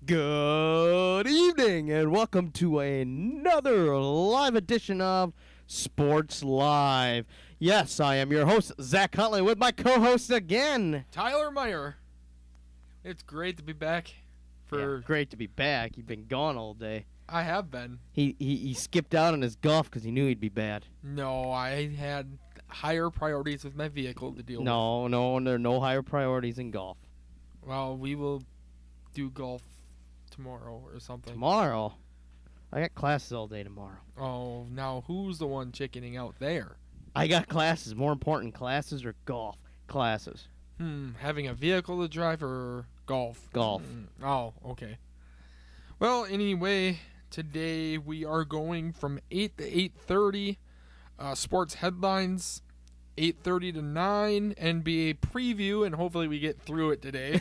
Good evening, and welcome to another live edition of Sports Live. Yes, I am your host, Zach Huntley, with my co-host again, Tyler Meyer. It's great to be back. Great to be back. You've been gone all day. I have been. He skipped out on his golf because he knew he'd be bad. No, I had higher priorities with my vehicle to deal with. No, there are no higher priorities in golf. Well, we will do golf tomorrow or something. Tomorrow? I got classes all day tomorrow. Oh, now who's the one chickening out there? I got classes. More important, classes or golf? Classes. Having a vehicle to drive or golf? Golf. Oh, okay. Well, anyway, today we are going from 8 to 8:30. Sports headlines, 8:30 to 9. NBA preview, and hopefully we get through it today.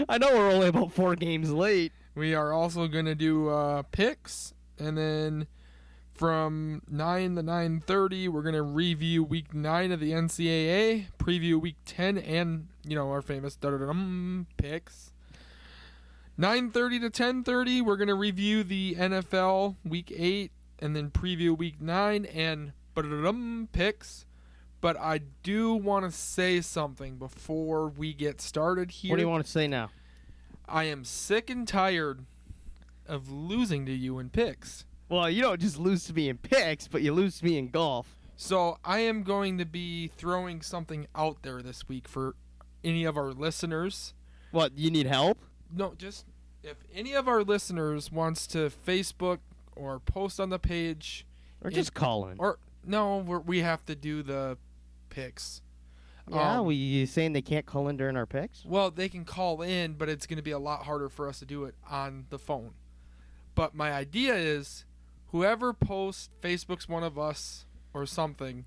I know we're only about 4 games late. We are also going to do picks, and then from 9 to 9:30, we're going to review Week 9 of the NCAA, preview Week 10, and, our famous picks. 9:30 to 10:30, we're going to review the NFL Week 8, and then preview Week 9, and picks. But I do want to say something before we get started here. What do you want to say now? I am sick and tired of losing to you in picks. Well, you don't just lose to me in picks, but you lose to me in golf. So I am going to be throwing something out there this week for any of our listeners. What, you need help? No, just if any of our listeners wants to Facebook or post on the page. Or just call in. Or, no, we have to do the picks. Yeah, you saying they can't call in during our picks? Well, they can call in, but it's going to be a lot harder for us to do it on the phone. But my idea is, whoever posts Facebook's One of Us or something,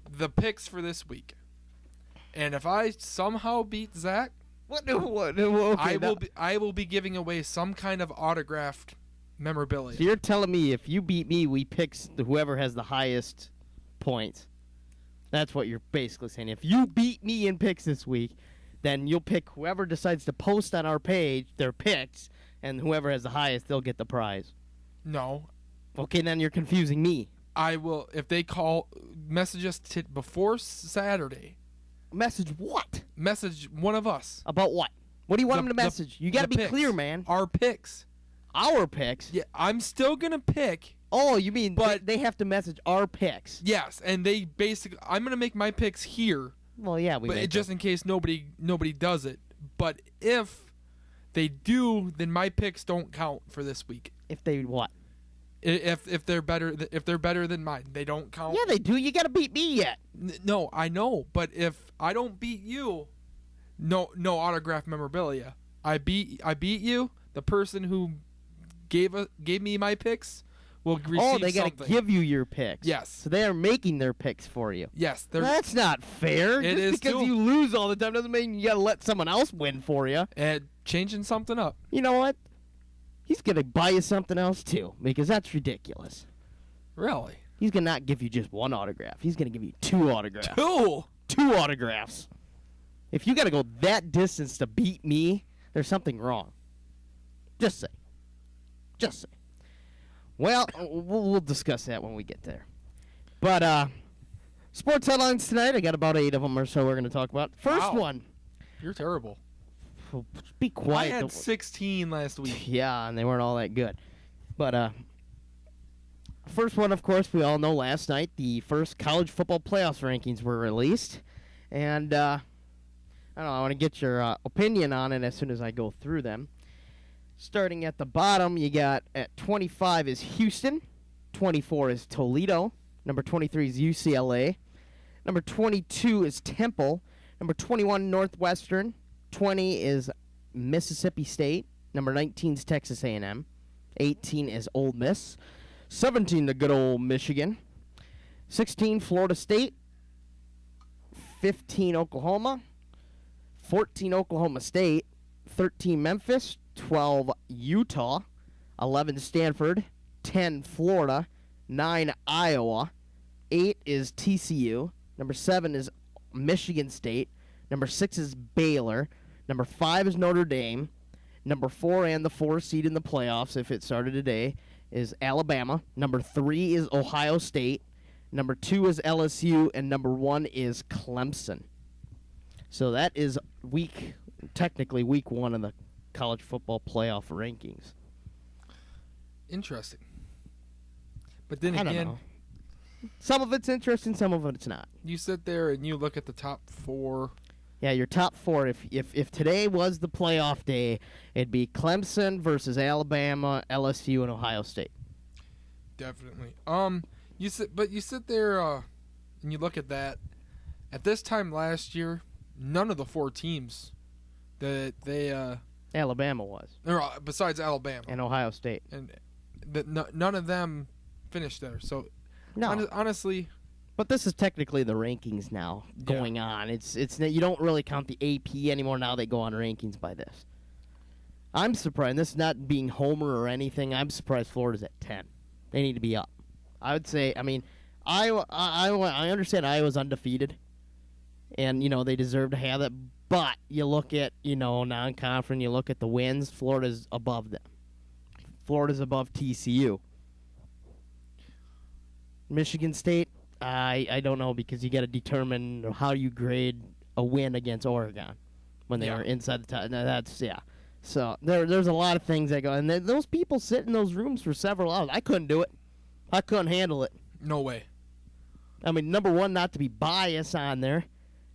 the picks for this week. And if I somehow beat Zach, Okay, I will be giving away some kind of autographed memorabilia. So you're telling me if you beat me, we pick whoever has the highest points. That's what you're basically saying. If you beat me in picks this week, then you'll pick whoever decides to post on our page their picks, and whoever has the highest, they'll get the prize. No. Okay, then you're confusing me. I will, if they message us before Saturday. Message what? Message one of us. About what? What do you want them to message? You got to be picks. clear, man. Our picks. Our picks? Yeah, I'm still going to pick. Oh, you mean but they have to message our picks? Yes, and they basically, I'm going to make my picks here. Well, yeah, just in case nobody does it. But if they do, then my picks don't count for this week. If they what? If they're better than mine, they don't count. Yeah, they do. You got to beat me yet. No, I know, but if I don't beat you, no autograph memorabilia. I beat you. The person who gave me my picks will receive something. Oh, they got to give you your picks. Yes. So they are making their picks for you. Yes. That's not fair. It Just is because too. You lose all the time doesn't mean you got to let someone else win for you. And changing something up. You know what? He's going to buy you something else, too, because that's ridiculous. Really? He's going to not give you just one autograph. He's going to give you 2 autographs. 2? 2 autographs. If you got to go that distance to beat me, there's something wrong. Just say. Well, we'll discuss that when we get there. But sports headlines tonight, I got about 8 of them or so we're going to talk about. First one. You're terrible. Be quiet. I had 16 last week. Yeah, and they weren't all that good. But first one, of course, we all know last night the first college football playoffs rankings were released. And I don't know, I want to get your opinion on it as soon as I go through them. Starting at the bottom, you got at 25 is Houston. 24 is Toledo. Number 23 is UCLA. Number 22 is Temple. Number 21, Northwestern. 20 is Mississippi State. Number 19 is Texas A&M. 18 is Ole Miss. 17, the good old Michigan. 16, Florida State. 15, Oklahoma. 14, Oklahoma State. 13, Memphis. 12, Utah. 11, Stanford. 10, Florida. 9, Iowa. 8 is TCU. Number 7 is Michigan State. Number 6 is Baylor. Number 5 is Notre Dame. Number 4 and the 4 seed in the playoffs, if it started today, is Alabama. Number 3 is Ohio State. Number 2 is LSU, and number 1 is Clemson. So that is technically week 1 of the college football playoff rankings. Interesting. But then I don't again, know. Some of it's interesting, some of it's not. you sit there and you look at the top 4. Yeah, your top 4. If today was the playoff day, it'd be Clemson versus Alabama, LSU, and Ohio State. Definitely. You sit there and you look at that. At this time last year, none of the 4 teams that they Alabama was, besides Alabama and Ohio State. and none of them finished there. So No, honestly, but this is technically the rankings now going on. It's you don't really count the AP anymore. Now they go on rankings by this. I'm surprised. This is not being homer or anything. I'm surprised Florida's at 10. They need to be up. I would say. I mean, I understand Iowa's undefeated, and they deserve to have that. But you look at non-conference. You look at the wins. Florida's above them. Florida's above TCU. Michigan State. I don't know, because you got to determine how you grade a win against Oregon when they were inside the top. That's So there's a lot of things that go, and those people sit in those rooms for several hours. I couldn't do it. I couldn't handle it. no way. I mean, number 1, not to be biased on there.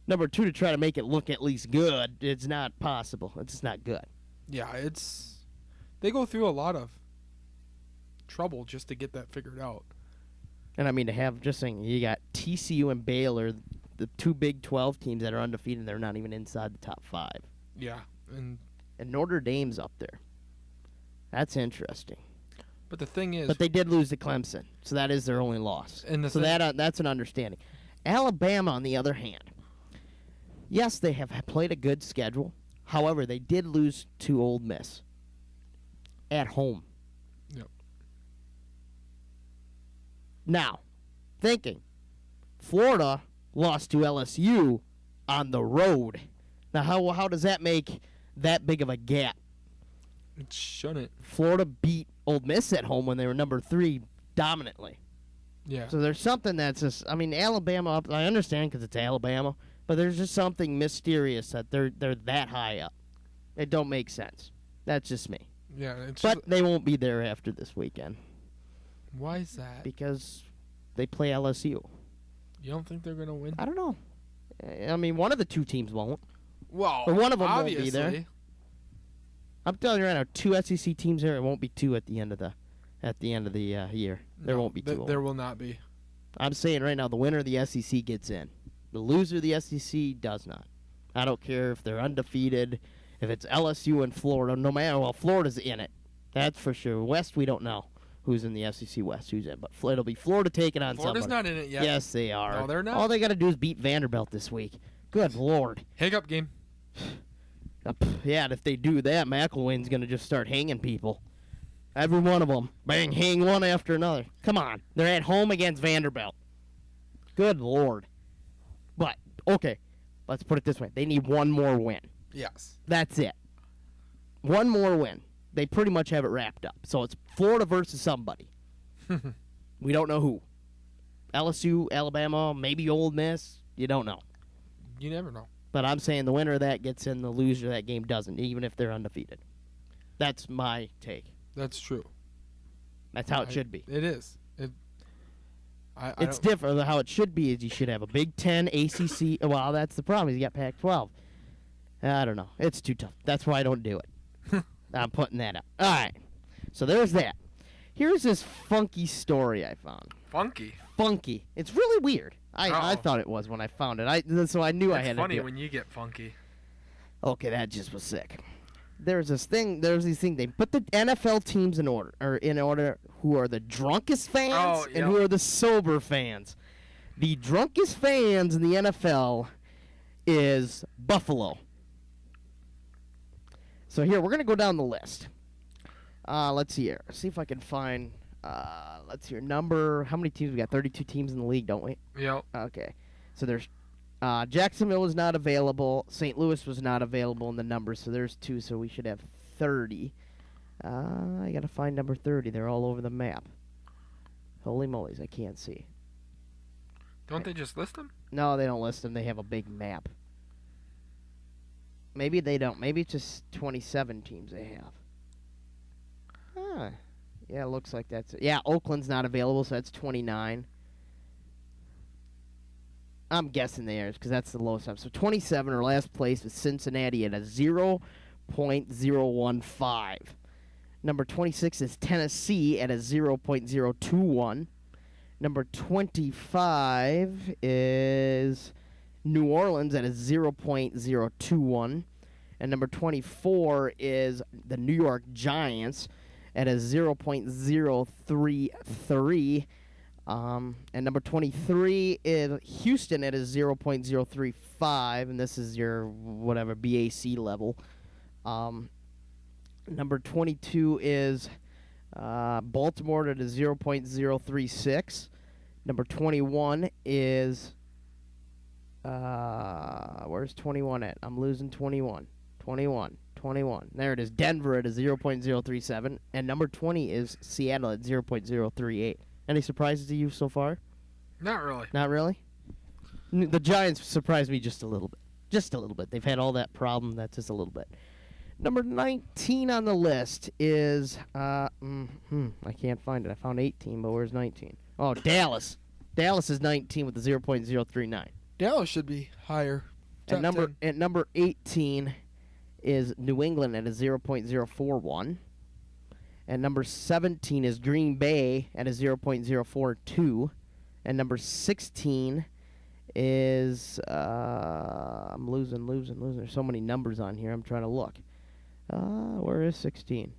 Number 2, to try to make it look at least good. It's not possible. It's not good. Yeah, they go through a lot of trouble just to get that figured out. And I mean, to have, just saying, you got TCU and Baylor, the 2 Big 12 teams that are undefeated. They're not even inside the top 5. Yeah, and Notre Dame's up there. That's interesting. but the thing is, But they did lose to Clemson, so that is their only loss. And So that's an understanding. Alabama, on the other hand, yes, they have played a good schedule. However, they did lose to Ole Miss at home. Yep. Now, thinking, Florida lost to LSU on the road. Now, how does that make that big of a gap? it shouldn't. Florida beat Ole Miss at home when they were number 3 dominantly. Yeah. So there's something that's just, I mean, Alabama, I understand because it's Alabama, but there's just something mysterious that they're that high up. It don't make sense. That's just me. Yeah. It's But just, they won't be there after this weekend why is that? because they play LSU. You don't think they're gonna win? I don't know. I mean, one of the 2 teams won't. Well, But one of 'em won't obviously, be there. I'm telling you right now, 2 SEC teams there. It won't be 2 at the end of the year. There No, won't be 2. There will not be. I'm saying right now, the winner of the SEC gets in. The loser of the SEC does not. I don't care if they're undefeated, if it's LSU and Florida. No matter, well, Florida's in it. That's for sure. West, we don't know who's in the SEC West, who's in, but it'll be Florida taking on Florida's somebody. not in it yet. Yes, they are. No, they're not. All they got to do is beat Vanderbilt this week. Good Lord. Hiccup game. Yeah, and if they do that, McElwain's going to just start hanging people. Every one of them. Bang, hang one after another. Come on. They're at home against Vanderbilt. Good Lord. But, okay, let's put it this way. They need one more win. Yes. That's it. One more win. They pretty much have it wrapped up. So it's Florida versus somebody. We don't know who. LSU, Alabama, maybe Ole Miss. You don't know. You never know. But I'm saying the winner of that gets in, the loser of that game doesn't, even if they're undefeated. That's my take. That's true. That's how it should be. It is. It's different. How it should be is you should have a Big Ten, ACC. Well, that's the problem. You got Pac-12. I don't know. It's too tough. That's why I don't do it. I'm putting that up. All right. So there's that. Here's this funky story I found. Funky. Funky. It's really weird. I Uh-oh. thought it was when I found it. So I knew I had to do it. when you get funky. Okay, that just was sick. There's these things. They put the NFL teams in order, who are the drunkest fans and who are the sober fans. The drunkest fans in the NFL is Buffalo. So here, we're going to go down the list. Let's see here. See if I can find, let's see here, how many teams we got? 32 teams in the league, don't we? Yep. Okay. So there's Jacksonville was not available. St. Louis was not available in the numbers, so there's 2, so we should have 30. I got to find number 30. They're all over the map. Holy mollies, I can't see. Don't they just list them? No, they don't list them. They have a big map. Maybe they don't. Maybe it's just 27 teams they have. Yeah, it looks like that's it. Yeah, Oakland's not available, so that's 29. I'm guessing theirs because that's the lowest time. So 27 or last place is Cincinnati at a 0.015. Number 26 is Tennessee at a 0.021. Number 25 is New Orleans at a 0.021. And number 24 is the New York Giants at a 0.033. And number 23 is Houston at a 0.035, and this is your whatever BAC level. Number 22 is Baltimore at a 0.036. Number 21 is where's 21 at? I'm losing 21. 21. There it is. Denver at a 0.037, and number 20 is Seattle at 0.038. Any surprises to you so far? Not really. Not really? The Giants surprised me just a little bit. Just a little bit. They've had all that problem. That's just a little bit. Number 19 on the list is, I can't find it. I found 18, but where's 19? Oh, Dallas. Dallas is 19 with a 0.039. Dallas should be higher. At number 18 is New England at a 0.041. And number 17 is Green Bay at a 0.042. And number 16 is, I'm losing. There's so many numbers on here. I'm trying to look. Where is 16?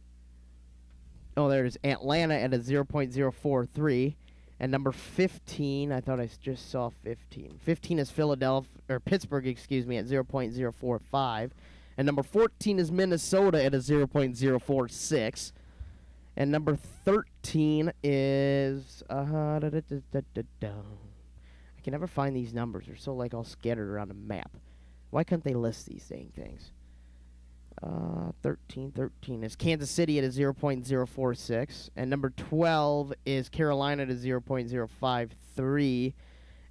Oh, there it is. Atlanta at a 0.043. And number 15, I thought I just saw 15. 15 is Pittsburgh, at 0.045. And number 14 is Minnesota at a 0.046. And number 13 is I can never find these numbers. They're so all scattered around a map. Why couldn't they list these dang things? 13 is Kansas City at a 0.046. And number 12 is Carolina at a 0.053.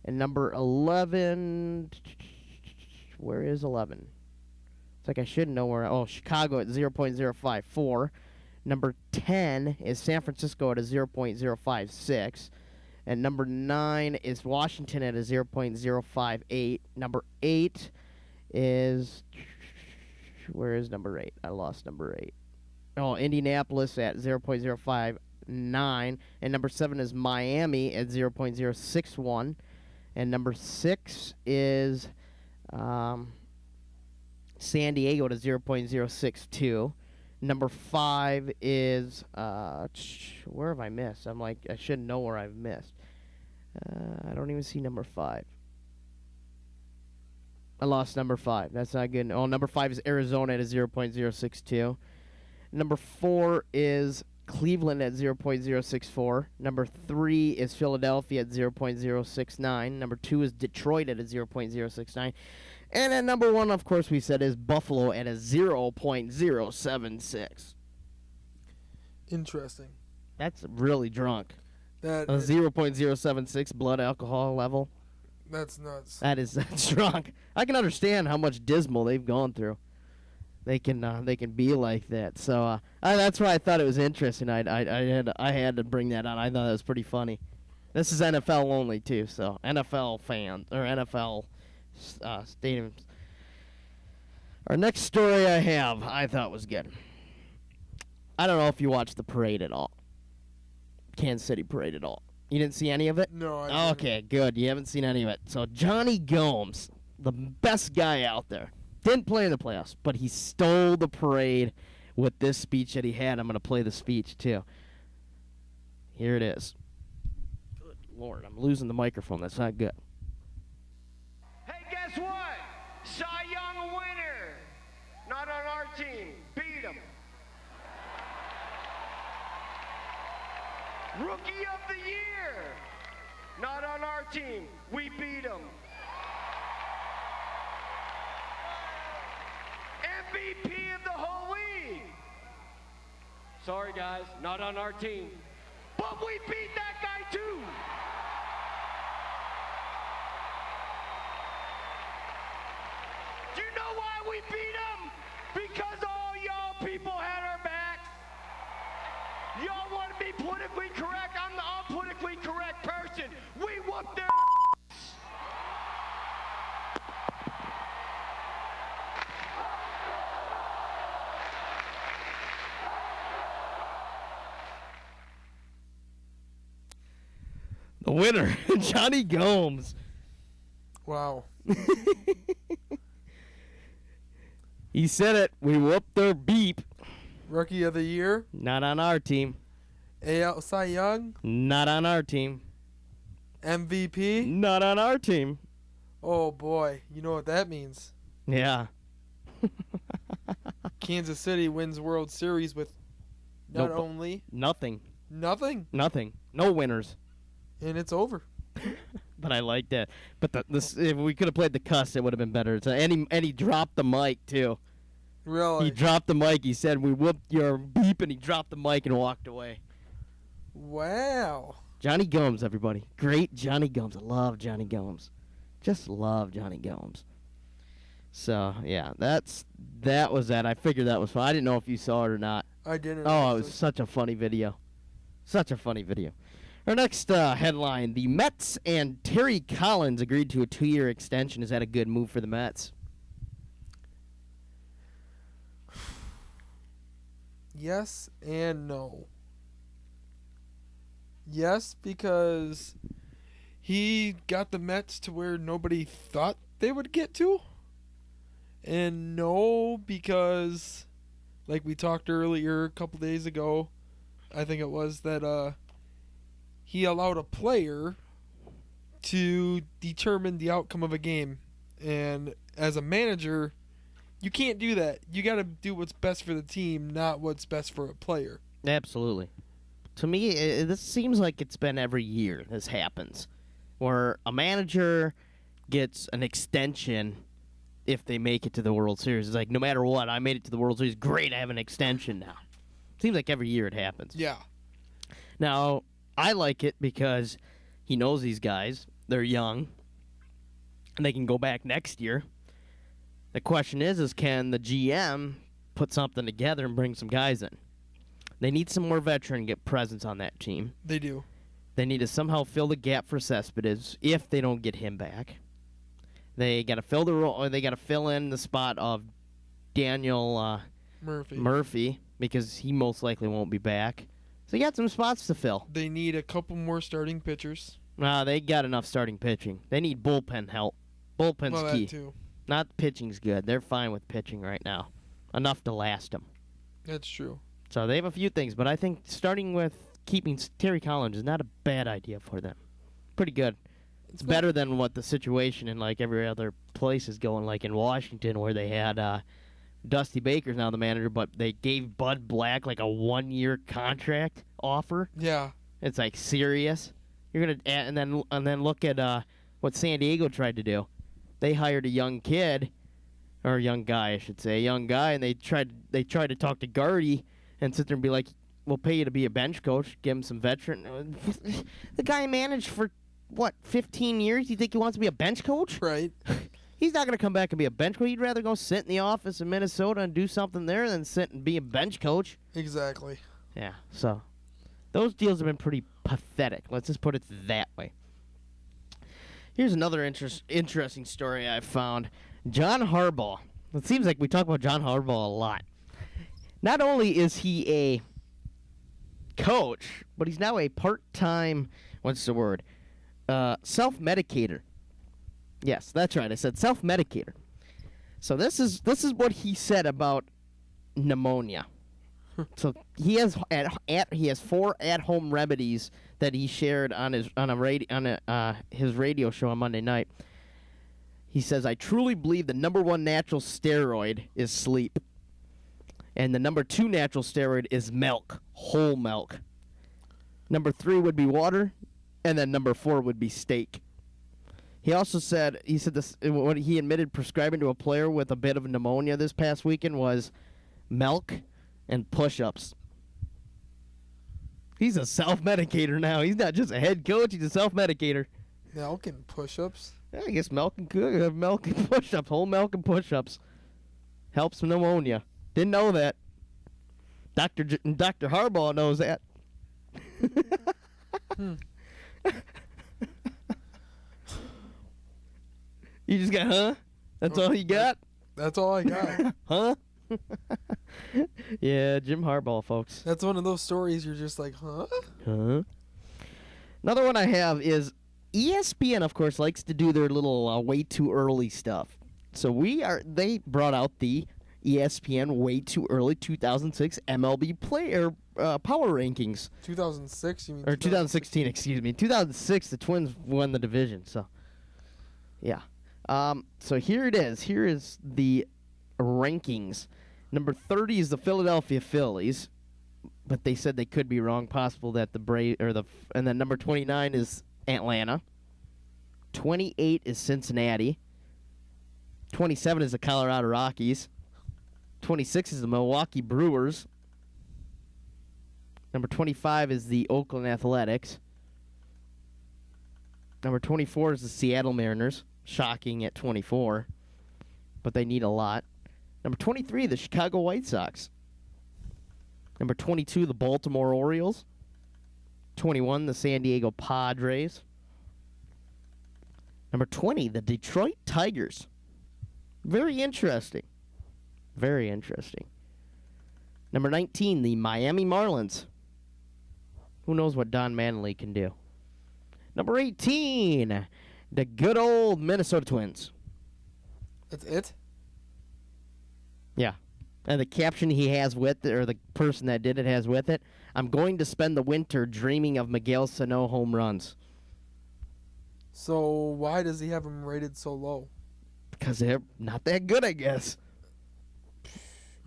And number 11, where is 11? It's like I should know where. Oh, Chicago at 0.054. Number 10 is San Francisco at a 0.056. And number 9 is Washington at a 0.058. Number 8 is... Where is number 8? I lost number 8. Oh, Indianapolis at 0.059. And number 7 is Miami at 0.061. And number 6 is San Diego at a 0.062. Number 5 is, where have I missed? I should know where I've missed. I don't even see number 5. I lost number 5. That's not good. Oh, number 5 is Arizona at a 0.062. Number 4 is Cleveland at 0.064. Number 3 is Philadelphia at 0.069. Number 2 is Detroit at a 0.069. And at number 1, of course, we said is Buffalo at a 0.076. Interesting. That's really drunk. That a 0.076 blood alcohol level. That's nuts. That's drunk. I can understand how much dismal they've gone through. They can be like that. So that's why I thought it was interesting. I had to bring that on. I thought it was pretty funny. This is NFL only too. So NFL fans or NFL stadiums. Our next story I thought was good. I don't know if you watched the parade at all. Kansas City parade at all. You didn't see any of it? No, I didn't. Okay, good. You haven't seen any of it. So Johnny Gomes, the best guy out there, didn't play in the playoffs, but he stole the parade with this speech that he had. I'm going to play the speech, too. Here it is. Good Lord, I'm losing the microphone. That's not good. Hey, guess what? Cy Young winner. Not on our team. Beat him. Rookie of the year. Not on our team. We beat him. MVP of the whole league. Sorry, guys, not on our team. But we beat that guy, too. Do you know why we beat him? Because all y'all people had our backs. Y'all want to be politically correct. I'm the unpolitically correct person. We whooped their ass. The winner, Johnny Gomes. Wow. He said it. We whooped their beep. Rookie of the year. Not on our team. AL Cy Young. Not on our team. MVP. Not on our team. Oh boy, you know what that means. Yeah. Kansas City wins World Series with not Nope. only Nothing. nothing, No winners. and it's over. But I like that. But this, if we could have played the cuss, it would have been better. And he dropped the mic too. Really? He dropped the mic. He said, "We whooped your beep," and he dropped the mic and walked away. Wow. Johnny Gomes, everybody. Great Johnny Gomes. I love Johnny Gomes. Just love Johnny Gomes. So, yeah, that was that. I figured that was fun. I didn't know if you saw it or not. I didn't. Oh, it was such a funny video. Such a funny video. Our next headline, the Mets and Terry Collins agreed to a 2-year extension. Is that a good move for the Mets? Yes and no. Yes, because he got the Mets to where nobody thought they would get to. And no, because, like we talked earlier a couple days ago, I think it was, that he allowed a player to determine the outcome of a game. And as a manager, you can't do that. You got to do what's best for the team, not what's best for a player. Absolutely. To me, this seems like it's been every year this happens, where a manager gets an extension if they make it to the World Series. It's like, no matter what, I made it to the World Series. Great, I have an extension now. Seems like every year it happens. Yeah. Now, I like it because he knows these guys. They're young, and they can go back next year. The question is can the GM put something together and bring some guys in? They need some more veteran get presence on that team. They do. They need to somehow fill the gap for Cespedes if they don't get him back. They got to fill the role, or they got to fill in the spot of Daniel Murphy because he most likely won't be back. So you got some spots to fill. They need a couple more starting pitchers. They got enough starting pitching. They need bullpen help. Bullpen's Well, key. that too. Not pitching's good. They're fine with pitching right now. Enough to last them. That's true. So they have a few things, but I think starting with keeping Terry Collins is not a bad idea for them. Pretty good. It's better than what the situation in like every other place is going, like in Washington where they had Dusty Baker's now the manager, but they gave Bud Black like a 1-year contract offer. Yeah. It's like serious. You're gonna and then look at what San Diego tried to do. They hired a young kid, or a young guy, I should say, and they tried to talk to Gardy and sit there and be like, "We'll pay you to be a bench coach, give him some veteran." The guy managed for what 15 years. You think he wants to be a bench coach? Right. He's not going to come back and be a bench coach. He'd rather go sit in the office in Minnesota and do something there than sit and be a bench coach. Exactly. Yeah, so those deals have been pretty pathetic. Let's just put it that way. Here's another interesting story I found. John Harbaugh. It seems like we talk about John Harbaugh a lot. Not only is he a coach, but he's now a part-time, self-medicator. Yes, that's right. I said self-medicator. So this is what he said about pneumonia. So he has he has 4 at-home remedies that he shared on his radio show on Monday night. He says, "I truly believe the number 1 natural steroid is sleep, and the number 2 natural steroid is milk, whole milk. Number 3 would be water, and then number 4 would be steak." He also said this what he admitted prescribing to a player with a bit of pneumonia this past weekend was milk and push-ups. He's a self-medicator now. He's not just a head coach. He's a self-medicator. Milk and push-ups. Yeah, I guess milk and push-ups. Whole milk and push-ups helps pneumonia. Didn't know that. Dr. Harbaugh knows that. You just got, huh? That's all you got? That's all I got. Huh? Yeah, Jim Harbaugh, folks. That's one of those stories you're just like, huh? Huh? Another one I have is ESPN, of course, likes to do their little way too early stuff. So they brought out the ESPN way too early 2006 MLB player power rankings. 2006, you mean? Or 2016, excuse me. 2006, the Twins won the division. So, yeah. So here it is. Here is the rankings. Number 30 is the Philadelphia Phillies, but they said they could be wrong. Possible that and then number 29 is Atlanta. 28 is Cincinnati. 27 is the Colorado Rockies. 26 is the Milwaukee Brewers. Number 25 is the Oakland Athletics. Number 24 is the Seattle Mariners. Shocking at 24, but they need a lot. Number 23, the Chicago White Sox. Number 22, the Baltimore Orioles. 21, the San Diego Padres. Number 20, the Detroit Tigers. Very interesting. Very interesting. Number 19, the Miami Marlins. Who knows what Don Manley can do? Number 18, the good old Minnesota Twins. That's it? Yeah. And the caption he has with it, or the person that did it has with it, I'm going to spend the winter dreaming of Miguel Sano home runs. So why does he have him rated so low? Because they're not that good, I guess.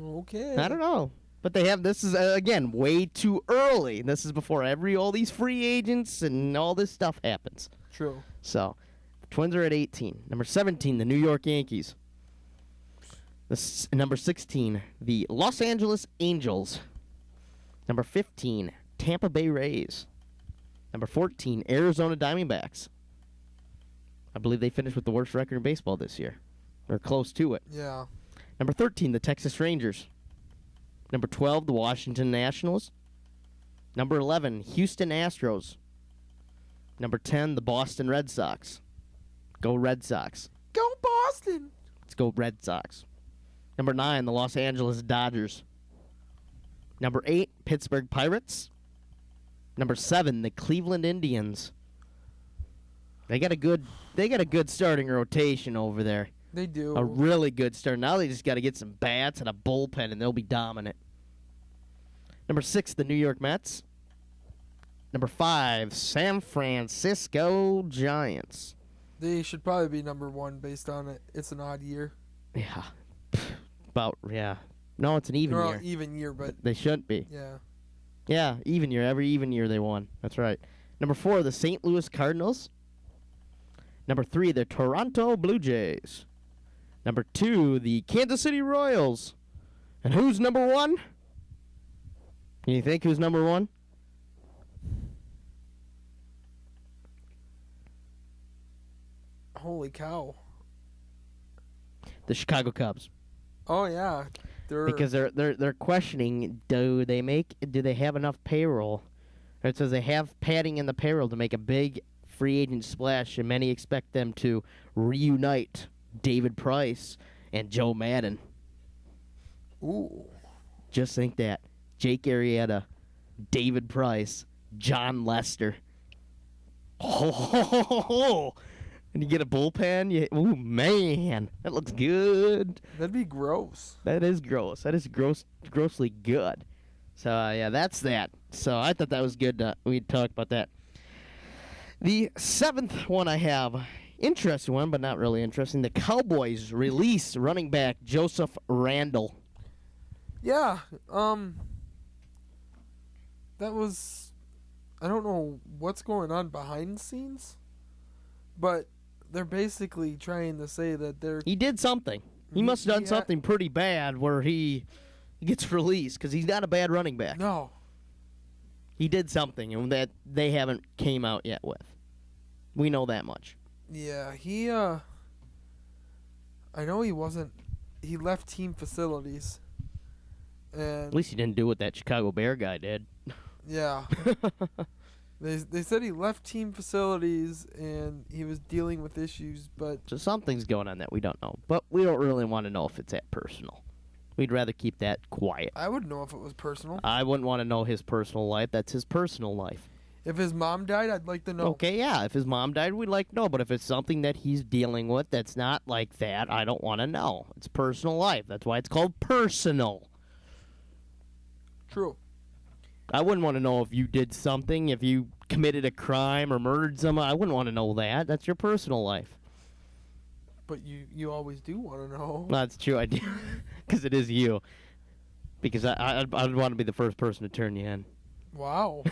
Okay. I don't know. But they have, this is, again, way too early. This is before all these free agents and all this stuff happens. True. So, Twins are at 18. Number 17, the New York Yankees. Number 16, the Los Angeles Angels. Number 15, Tampa Bay Rays. Number 14, Arizona Diamondbacks. I believe they finished with the worst record in baseball this year. Or close to it. Yeah. Number 13, the Texas Rangers. Number 12, the Washington Nationals. Number 11, Houston Astros. Number 10, the Boston Red Sox. Go Red Sox. Go Boston! Let's go Red Sox. Number 9, the Los Angeles Dodgers. Number 8, Pittsburgh Pirates. Number 7, the Cleveland Indians. They got a good starting rotation over there. They do. A really good start. Now they just got to get some bats and a bullpen, and they'll be dominant. Number 6, the New York Mets. Number 5, San Francisco Giants. They should probably be number 1 based on it. It's an odd year. Yeah. Yeah. No, it's an even Well, year. even year, but They shouldn't be. yeah. Yeah, even year. Every even year they won. That's right. Number 4, the St. Louis Cardinals. Number 3, the Toronto Blue Jays. Number 2, the Kansas City Royals. And who's number 1? Can you think who's number 1? Holy cow. The Chicago Cubs. Oh yeah. Because they're questioning, do they have enough payroll? Or it says they have padding in the payroll to make a big free agent splash, and many expect them to reunite David Price and Joe Madden. Ooh. Just think that. Jake Arrieta, David Price, John Lester. Oh, and you get a bullpen. Ooh, man, that looks good. That'd be gross. That is gross. That is grossly good. So, yeah, that's that. So I thought that was good. We'd talk about that. The 7th one I have, interesting one, but not really interesting. The Cowboys release running back Joseph Randle. Yeah. That was, I don't know what's going on behind the scenes, but they're basically trying to say that they're. He did something. He must have done something pretty bad where he gets released because he's not a bad running back. No. He did something and that they haven't came out yet with. We know that much. Yeah, he. I know he wasn't. He left team facilities. And At least he didn't do what that Chicago Bear guy did. yeah. They said he left team facilities and he was dealing with issues, but So something's going on that we don't know. But we don't really want to know if it's that personal. We'd rather keep that quiet. I would know if it was personal. I wouldn't want to know his personal life. That's his personal life. If his mom died, I'd like to know. Okay, yeah. If his mom died, we'd like to know. But if it's something that he's dealing with that's not like that, I don't want to know. It's personal life. That's why it's called personal. True. I wouldn't want to know if you did something, if you committed a crime or murdered someone. I wouldn't want to know that. That's your personal life. But you always do want to know. That's true, I do. Because it is you. Because I'd want to be the first person to turn you in. Wow.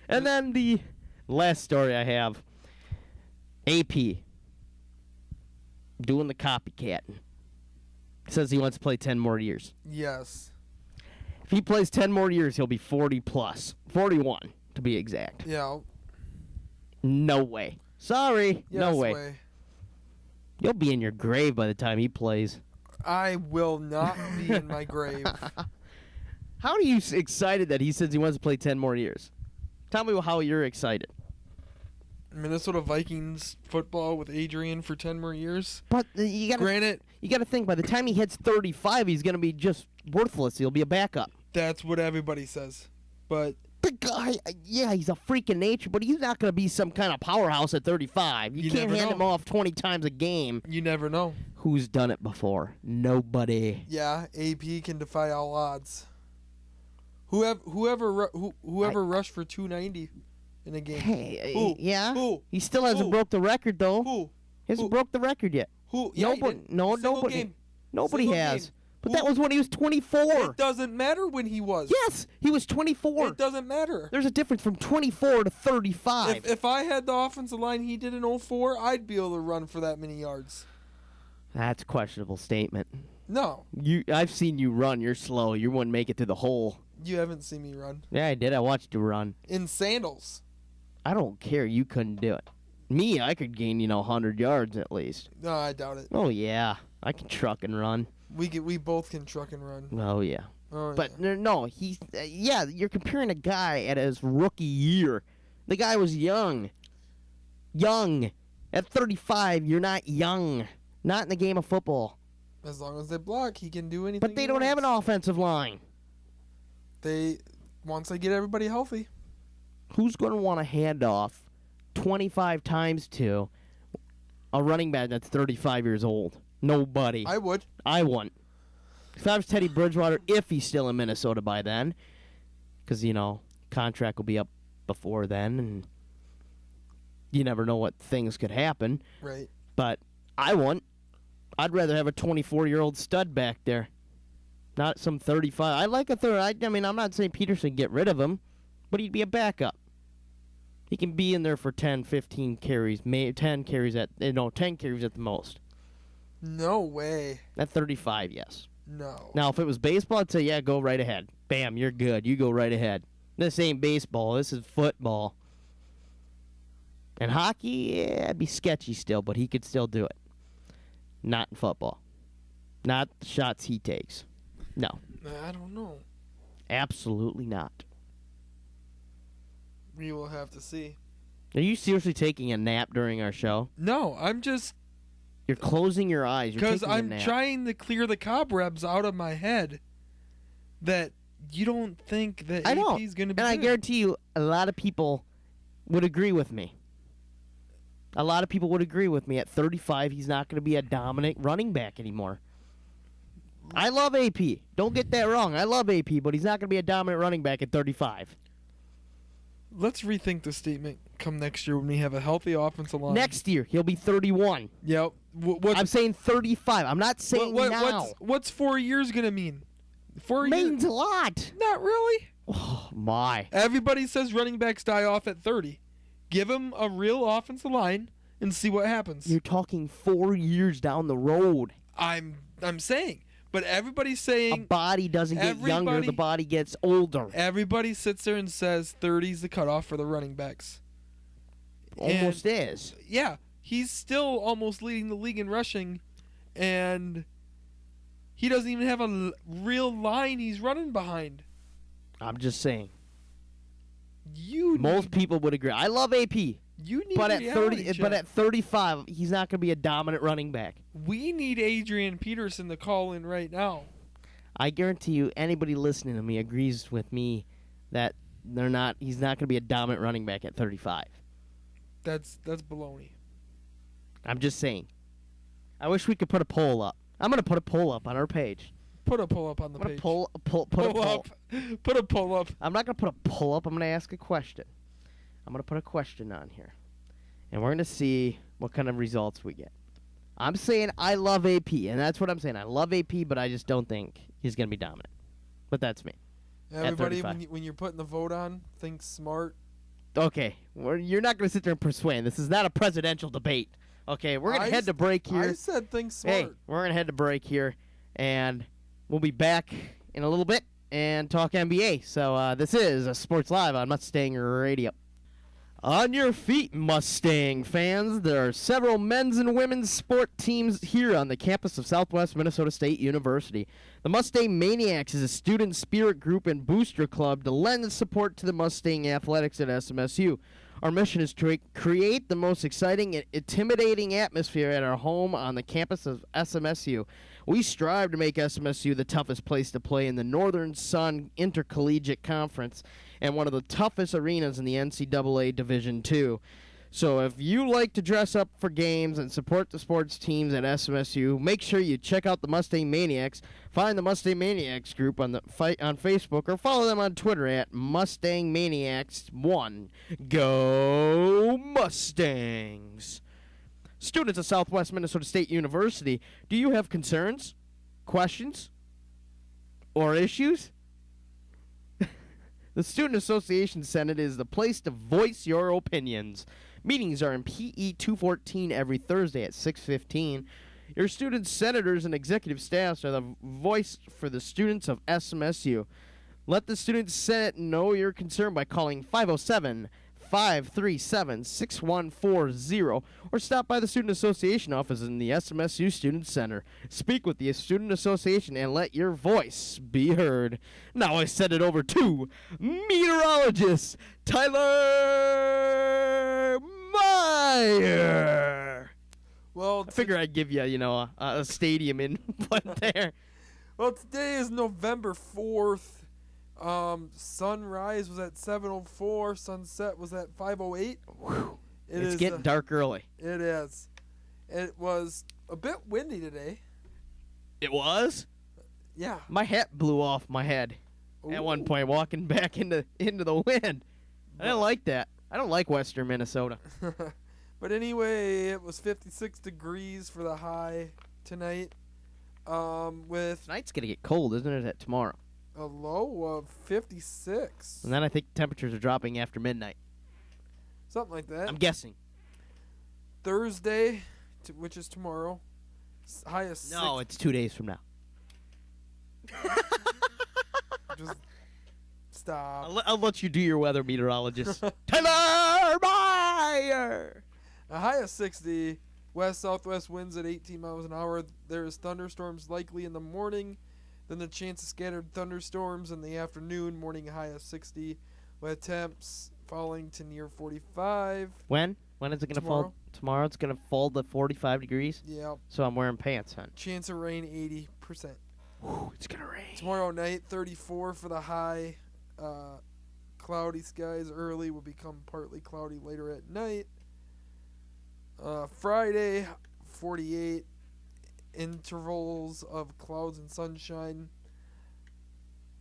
And then the last story I have. AP. Doing the copycatting. Says he wants to play 10 more years. Yes. If he plays 10 more years, he'll be 40 plus. 41, to be exact. Yeah. No way. Sorry. Yes, no way. You'll be in your grave by the time he plays. I will not be in my grave. How are you excited that he says he wants to play 10 more years? Tell me how you're excited. Minnesota Vikings football with Adrian for 10 more years. But you got Granted, to think, by the time he hits 35, he's going to be just worthless. He'll be a backup. that's what everybody says. But The guy, yeah, he's a freak of nature, but he's not going to be some kind of powerhouse at 35. You can't never hand know. him off 20 times a game. you never know. Who's done it before? Nobody. Yeah, AP can defy all odds. Whoever rushed for 290 in a game. Hey, Who? yeah. Who? He still hasn't Who? broke the record, though. Who? He hasn't Who? broke the record yet. Who? Yeah, he Nobody. didn't. No, Single nobody. game. Nobody Single has. game. But Who? that was when he was 24. It doesn't matter when he was. Yes, he was 24. It doesn't matter. There's a difference from 24 to 35. If I had the offensive line he did in 04, I'd be able to run for that many yards. That's a questionable statement. No, I've seen you run. You're slow. You wouldn't make it to the hole. you haven't seen me run. Yeah, I did. I watched you run. In sandals. I don't care. You couldn't do it. Me, I could gain, 100 yards at least. No, I doubt it. Oh, yeah. I can truck and run. We both can truck and run. Oh, yeah. Oh, But yeah. no, you're comparing a guy at his rookie year. The guy was young. Young. At 35, you're not young. Not in the game of football. As long as they block, he can do anything. But they don't have an offensive line. Once they get everybody healthy. Who's going to want to hand off 25 times to a running back that's 35 years old? Nobody. I would. I wouldn't. If I was Teddy Bridgewater, if he's still in Minnesota by then, because, contract will be up before then, and you never know what things could happen. Right. But I wouldn't. I'd rather have a 24-year-old stud back there, not some 35. I like a third. I mean, I'm not saying Peterson get rid of him, but he'd be a backup. He can be in there for 10, 15 carries, 10 carries at the most. No way. At 35, yes. No. Now, if it was baseball, I'd say, yeah, go right ahead. Bam, you're good. You go right ahead. This ain't baseball. This is football. And hockey, yeah, it'd be sketchy still, but he could still do it. Not in football. Not the shots he takes. No, I don't know. absolutely not. We will have to see. Are you seriously taking a nap during our show? No, I'm just You're closing your eyes. You're because taking a I'm nap. trying to clear the cobwebs out of my head that you don't think that I know. AP's going to be And I good. guarantee you, a lot of people would agree with me. A lot of people would agree with me. At 35, he's not going to be a dominant running back anymore. I love AP. Don't get that wrong. I love AP, but he's not going to be a dominant running back at 35. Let's rethink the statement come next year when we have a healthy offensive line. Next year, he'll be 31. Yep. What's, I'm saying 35. I'm not saying now. What's 4 years going to mean? 4 years? Means a lot. Not really. Oh, my. Everybody says running backs die off at 30. Give him a real offensive line and see what happens. You're talking 4 years down the road. I'm saying, but everybody's A saying body doesn't get younger, the everybody- body gets older. everybody sits there and says 30's the cutoff for the running backs. Almost is. Yeah, he's still almost leading the league in rushing, and he doesn't even have a real line he's running behind. I'm just saying. You Most people would agree. I love AP, you need but at reality 30, check. but at 35, he's not going to be a dominant running back. We need Adrian Peterson to call in right now. I guarantee you, anybody listening to me agrees with me that he's not going to be a dominant running back at 35. That's baloney. I'm just saying. I wish we could put a poll up. I'm going to put a poll up on our page. Put a pull up on the I'm going page. to put a Pull poll. up. Put a pull up. I'm not going to put a poll up. I'm going to ask a question. I'm going to put a question on here. And we're going to see what kind of results we get. I'm saying I love AP, and that's what I'm saying. I love AP, but I just don't think he's going to be dominant. But that's me. Everybody, 35. when you're putting the vote on, think smart. Okay, you're not going to sit there and persuade. This is not a presidential debate. Okay, we're going to head to break here. I said think smart. Hey, we're going to head to break here, and we'll be back in a little bit and talk NBA. So this is a Sports Live on Mustang Radio. On your feet, Mustang fans. There are several men's and women's sport teams here on the campus of Southwest Minnesota State University. The Mustang Maniacs is a student spirit group and booster club to lend support to the Mustang athletics at SMSU. Our mission is to create the most exciting and intimidating atmosphere at our home on the campus of SMSU. We strive to make SMSU the toughest place to play in the Northern Sun Intercollegiate Conference and one of the toughest arenas in the NCAA Division II. So if you like to dress up for games and support the sports teams at SMSU, make sure you check out the Mustang Maniacs. Find the Mustang Maniacs group on Facebook or follow them on Twitter at Mustang Maniacs1. Go Mustangs! Students of Southwest Minnesota State University, do you have concerns, questions, or issues? The Student Association Senate is the place to voice your opinions. Meetings are in PE 214 every Thursday at 6:15. Your student senators and executive staffs are the voice for the students of SMSU. Let the Student Senate know your concern by calling 507-537-6140 or stop by the Student Association office in the SMSU Student Center. Speak with the Student Association and let your voice be heard. Now I send it over to meteorologist Tyler Meyer. Well, I figure I'd give you, a stadium in there. Well, today is November 4th. Sunrise was at 7:04. Sunset was at 5:08. It's getting dark early. It is. It was a bit windy today. It was? Yeah. My hat blew off my head at one Ooh. point walking back into the wind. I didn't like that. I don't like Western Minnesota. But anyway, it was 56 degrees for the high tonight. With Tonight's going to get cold, isn't it, tomorrow? a low of 56. And then I think temperatures are dropping after midnight. Something like that. I'm guessing. Thursday, which is tomorrow, high of 6. No, it's 2 days from now. Just stop. I'll let you do your weather, meteorologist. Tyler Meyer! A high of 60. West-southwest winds at 18 miles an hour. There is thunderstorms likely in the morning. Then the chance of scattered thunderstorms in the afternoon. Morning high of 60. With temps falling to near 45. When? When is it going to fall? Tomorrow it's going to fall to 45 degrees? Yep. So I'm wearing pants, hon. Chance of rain 80%. Whew, it's going to rain. Tomorrow night 34 for the high. Cloudy skies early will become partly cloudy later at night. Friday 48. Intervals of clouds and sunshine.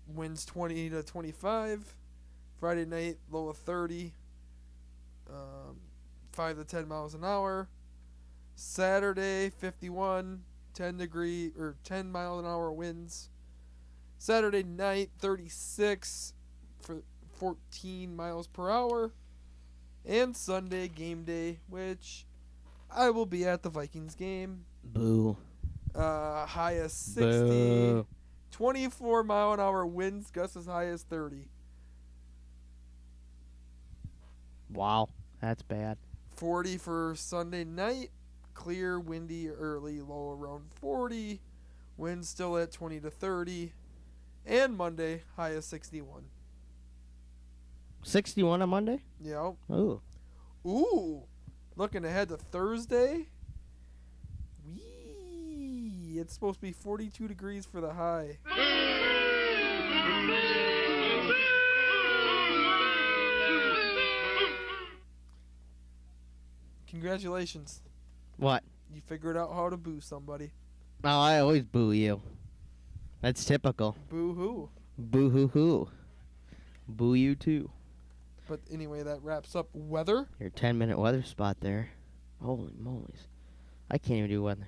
Winds 20 to 25. Friday night low of 30. 5 to 10 miles an hour. Saturday 51. 10 mile an hour winds. Saturday night 36 for 14 miles per hour. And Sunday game day, which I will be at the Vikings game. Boo. High as 60. Boo. 24-mile-an-hour winds, gusts as high as 30. Wow, that's bad. 40 for Sunday night. Clear, windy, early, low around 40. Winds still at 20 to 30. And Monday, high as 61. 61 on Monday? Yep. Ooh. Ooh. Looking ahead to Thursday. Wee. It's supposed to be 42 degrees for the high. Congratulations. What? You figured out how to boo somebody. Oh, I always boo you. That's typical. Boo hoo. Boo hoo hoo. Boo you too. But anyway, that wraps up weather. Your 10-minute weather spot there. Holy moly's. I can't even do weather.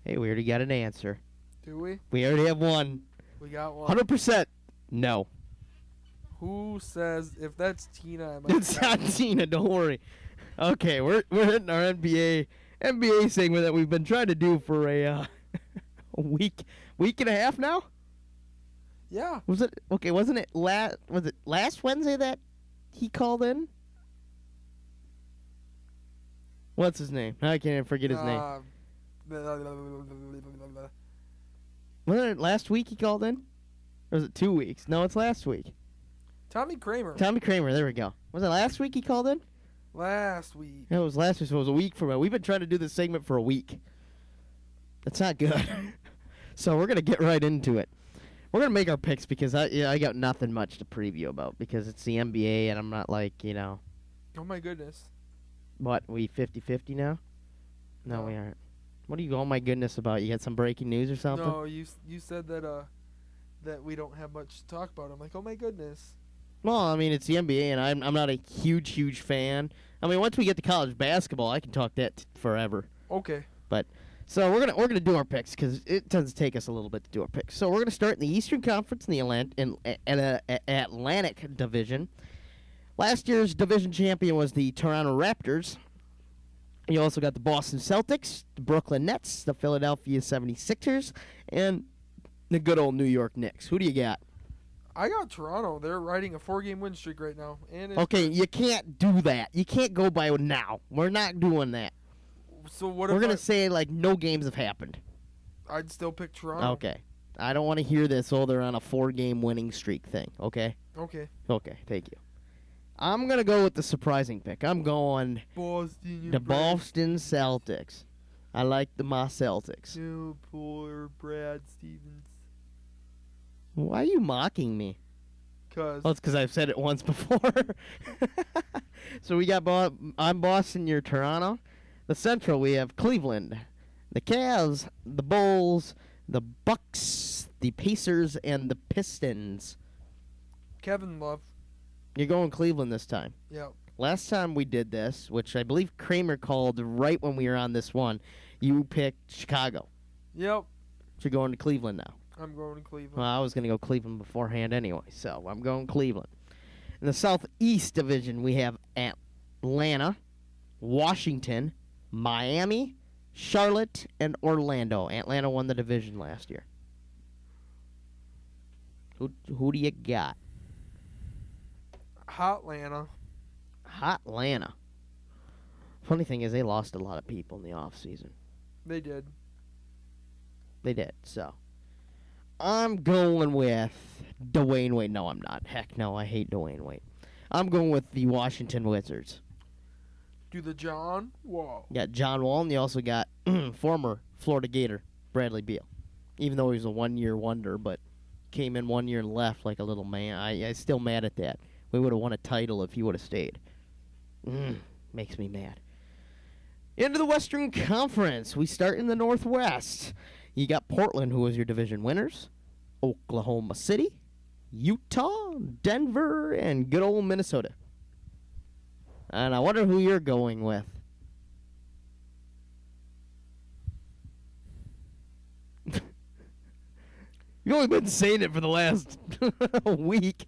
Hey, we already got an answer. Do we? We already have one. We got one. 100% no. Who says if that's Tina? I might It's not Tina, don't worry. Okay, we're hitting our NBA segment that we've been trying to do for a week and a half now. Yeah. Was it okay? Wasn't it last Wednesday that he called in? What's his name? I can't even forget his name. Wasn't it last week he called in? Or was it 2 weeks? No, it's last week. Tommy Kramer. Tommy Kramer, there we go. Was it last week he called in? Last week. No, it was last week, so it was a week from now. We've been trying to do this segment for a week. That's not good. So we're going to get right into it. We're going to make our picks because I got nothing much to preview about because it's the NBA and I'm not like, Oh my goodness. what, we 50-50 now? No, No. we aren't. What are you, oh my goodness, about? You got some breaking news or something? No, you said that that we don't have much to talk about. I'm like, oh my goodness. Well, I mean, it's the NBA, and I'm not a huge fan. I mean, once we get to college basketball, I can talk that forever. Okay. So we're gonna do our picks because it tends to take us a little bit to do our picks. So we're gonna start in the Eastern Conference in the Atlantic Division. Last year's division champion was the Toronto Raptors. You also got the Boston Celtics, the Brooklyn Nets, the Philadelphia 76ers, and the good old New York Knicks. Who do you got? I got Toronto. They're riding a 4-game win streak right now. And it's Okay, you can't do that. You can't go by now. We're not doing that. So what We're if going to say, like, no games have happened. I'd still pick Toronto. Okay. I don't want to hear this, they're on a 4-game winning streak thing, okay? Okay. Okay, thank you. I'm going to go with the surprising pick. I'm going Boston. the Boston Celtics. I like my Celtics. No, poor Brad Stevens. Why are you mocking me? Cause Well, it's because I've said it once before. So we got I'm Boston, you're Toronto. The Central, we have Cleveland, the Cavs, the Bulls, the Bucks, the Pacers, and the Pistons. Kevin Love. You're going Cleveland this time. Yeah. Last time we did this, which I believe Kramer called right when we were on this one, you picked Chicago. Yep. So you're going to Cleveland now. I'm going to Cleveland. Well, I was going to go Cleveland beforehand anyway, so I'm going Cleveland. In the Southeast Division, we have Atlanta, Washington, Miami, Charlotte, and Orlando. Atlanta won the division last year. Who do you got? Hotlanta. Hotlanta. Funny thing is, they lost a lot of people in the offseason. They did. They did, so. I'm going with Dwayne Wade. No, I'm not. Heck no, I hate Dwayne Wade. I'm going with the Washington Wizards. Do the John Wall. You got John Wall, and you also got former Florida Gator Bradley Beal. Even though he was a one-year wonder, but came in 1 year and left like a little man. I still mad at that. We would have won a title if he would have stayed. Makes me mad. Into the Western Conference. We start in the Northwest. You got Portland, who was your division winners. Oklahoma City, Utah, Denver, and good old Minnesota. And I wonder who you're going with. You've only been saying it for the last week.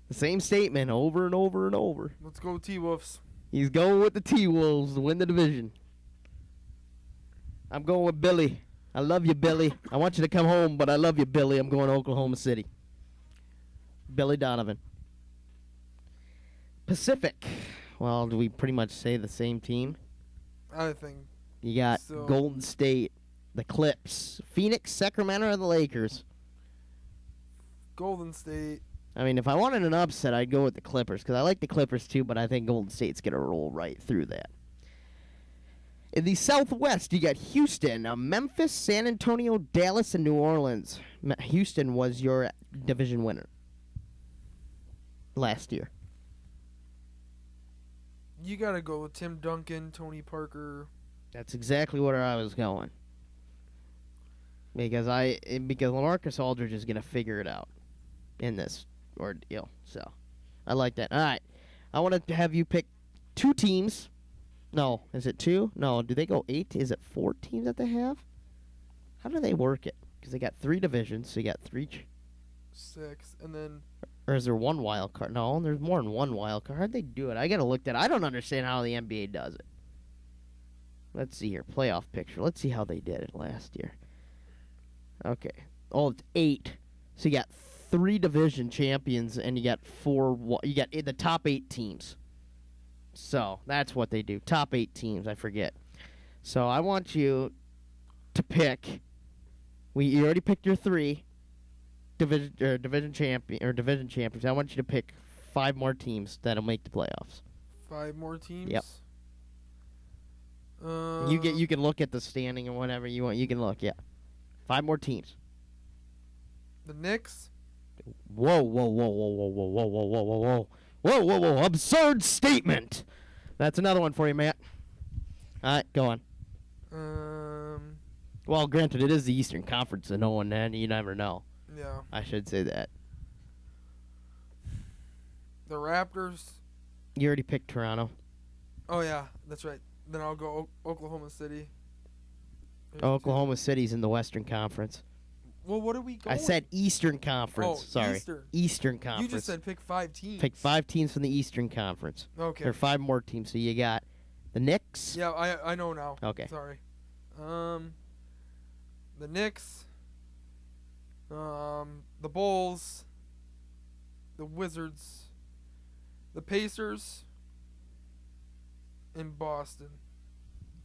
The same statement over and over and over. Let's go T-Wolves. He's going with the T-Wolves to win the division. I'm going with Billy. I love you, Billy. I want you to come home, but I love you, Billy. I'm going to Oklahoma City. Billy Donovan. Pacific. Well, do we pretty much say the same team? I think. You got So- Golden State, the Clips, Phoenix, Sacramento, or the Lakers. Golden State. I mean, if I wanted an upset, I'd go with the Clippers because I like the Clippers too, but I think Golden State's going to roll right through that. In the Southwest, you got Houston, Memphis, San Antonio, Dallas, and New Orleans. Houston was your division winner last year. You got to go with Tim Duncan, Tony Parker. That's exactly where I was going. Because LaMarcus Aldridge is going to figure it out in this ordeal. So, I like that. All right. I want to have you pick 2 teams. No, is it 2? No, do they go 8? Is it 4 teams that they have? How do they work it? Because they got 3 divisions, so you got 3. 6, and then Or is there 1 wild card? No, there's more than 1 wild card. How'd they do it? I got to look that. I don't understand how the NBA does it. Let's see here. Playoff picture. Let's see how they did it last year. Okay. Oh, it's 8. So you got 3 division champions, and you got 4. You got the top 8 teams. So that's what they do. Top 8 teams. I forget. So I want you to pick. You already picked your 3 division champions. I want you to pick 5 more teams that'll make the playoffs. 5 more teams. Yep. You can look at the standing and whatever you want. You can look. Yeah. 5 more teams. The Knicks. Whoa, whoa, whoa, whoa, whoa, whoa, whoa, whoa, whoa, whoa, whoa. Whoa, whoa, whoa. Absurd statement. That's another one for you, Matt. All right, go on. Well, granted, it is the Eastern Conference, so no one, and you never know. Yeah. I should say that. The Raptors. You already picked Toronto. Oh yeah, that's right. Then I'll go Oklahoma City. There's Oklahoma City's in the Western Conference. 2. Well, what are we going? I said Eastern Conference. Oh, Sorry. Eastern. Eastern Conference. You just said pick 5 teams. Pick 5 teams from the Eastern Conference. Okay. There are 5 more teams. So you got the Knicks. Yeah, I know now. Okay. Sorry. The Knicks. The Bulls. The Wizards. The Pacers. And Boston.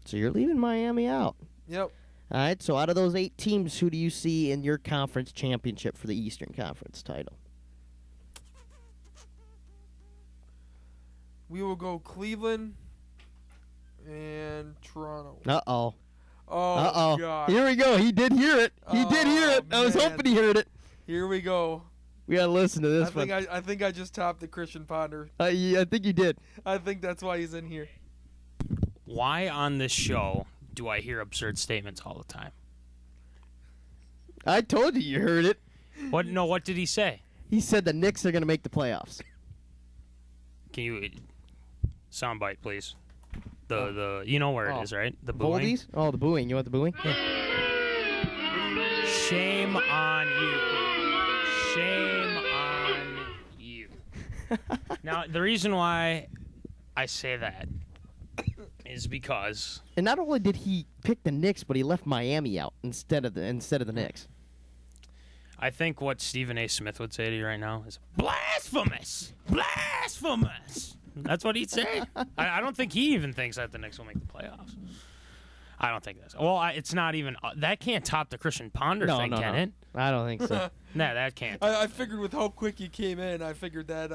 So you're leaving Miami out. Yep. All right. So out of those 8 teams, who do you see in your conference championship for the Eastern Conference title? We will go Cleveland and Toronto. Uh-oh. Oh, Uh-oh. God. Here we go. He did hear it. He did hear it. I was man. hoping he heard it. Here we go. We got to listen to this one. I think I just topped the Christian Ponder. Yeah, I think you did. I think that's why he's in here. Why on this show do I hear absurd statements all the time? I told you heard it. What? No, what did he say? He said the Knicks are going to make the playoffs. Can you soundbite, please? The you know where it is, right? The booing. Boldies? Oh, the booing. You want the booing? Shame on you. Shame on you. Now, the reason why I say that is because And not only did he pick the Knicks, but he left Miami out instead of the Knicks. I think what Stephen A. Smith would say to you right now is blasphemous. Blasphemous. That's what he'd say. I don't think he even thinks that the Knicks will make the playoffs. I don't think that's. Well, it's not even. That can't top the Christian Ponder thing, can it? I don't think so. No, that can't. I figured with how quick you came in, I figured that.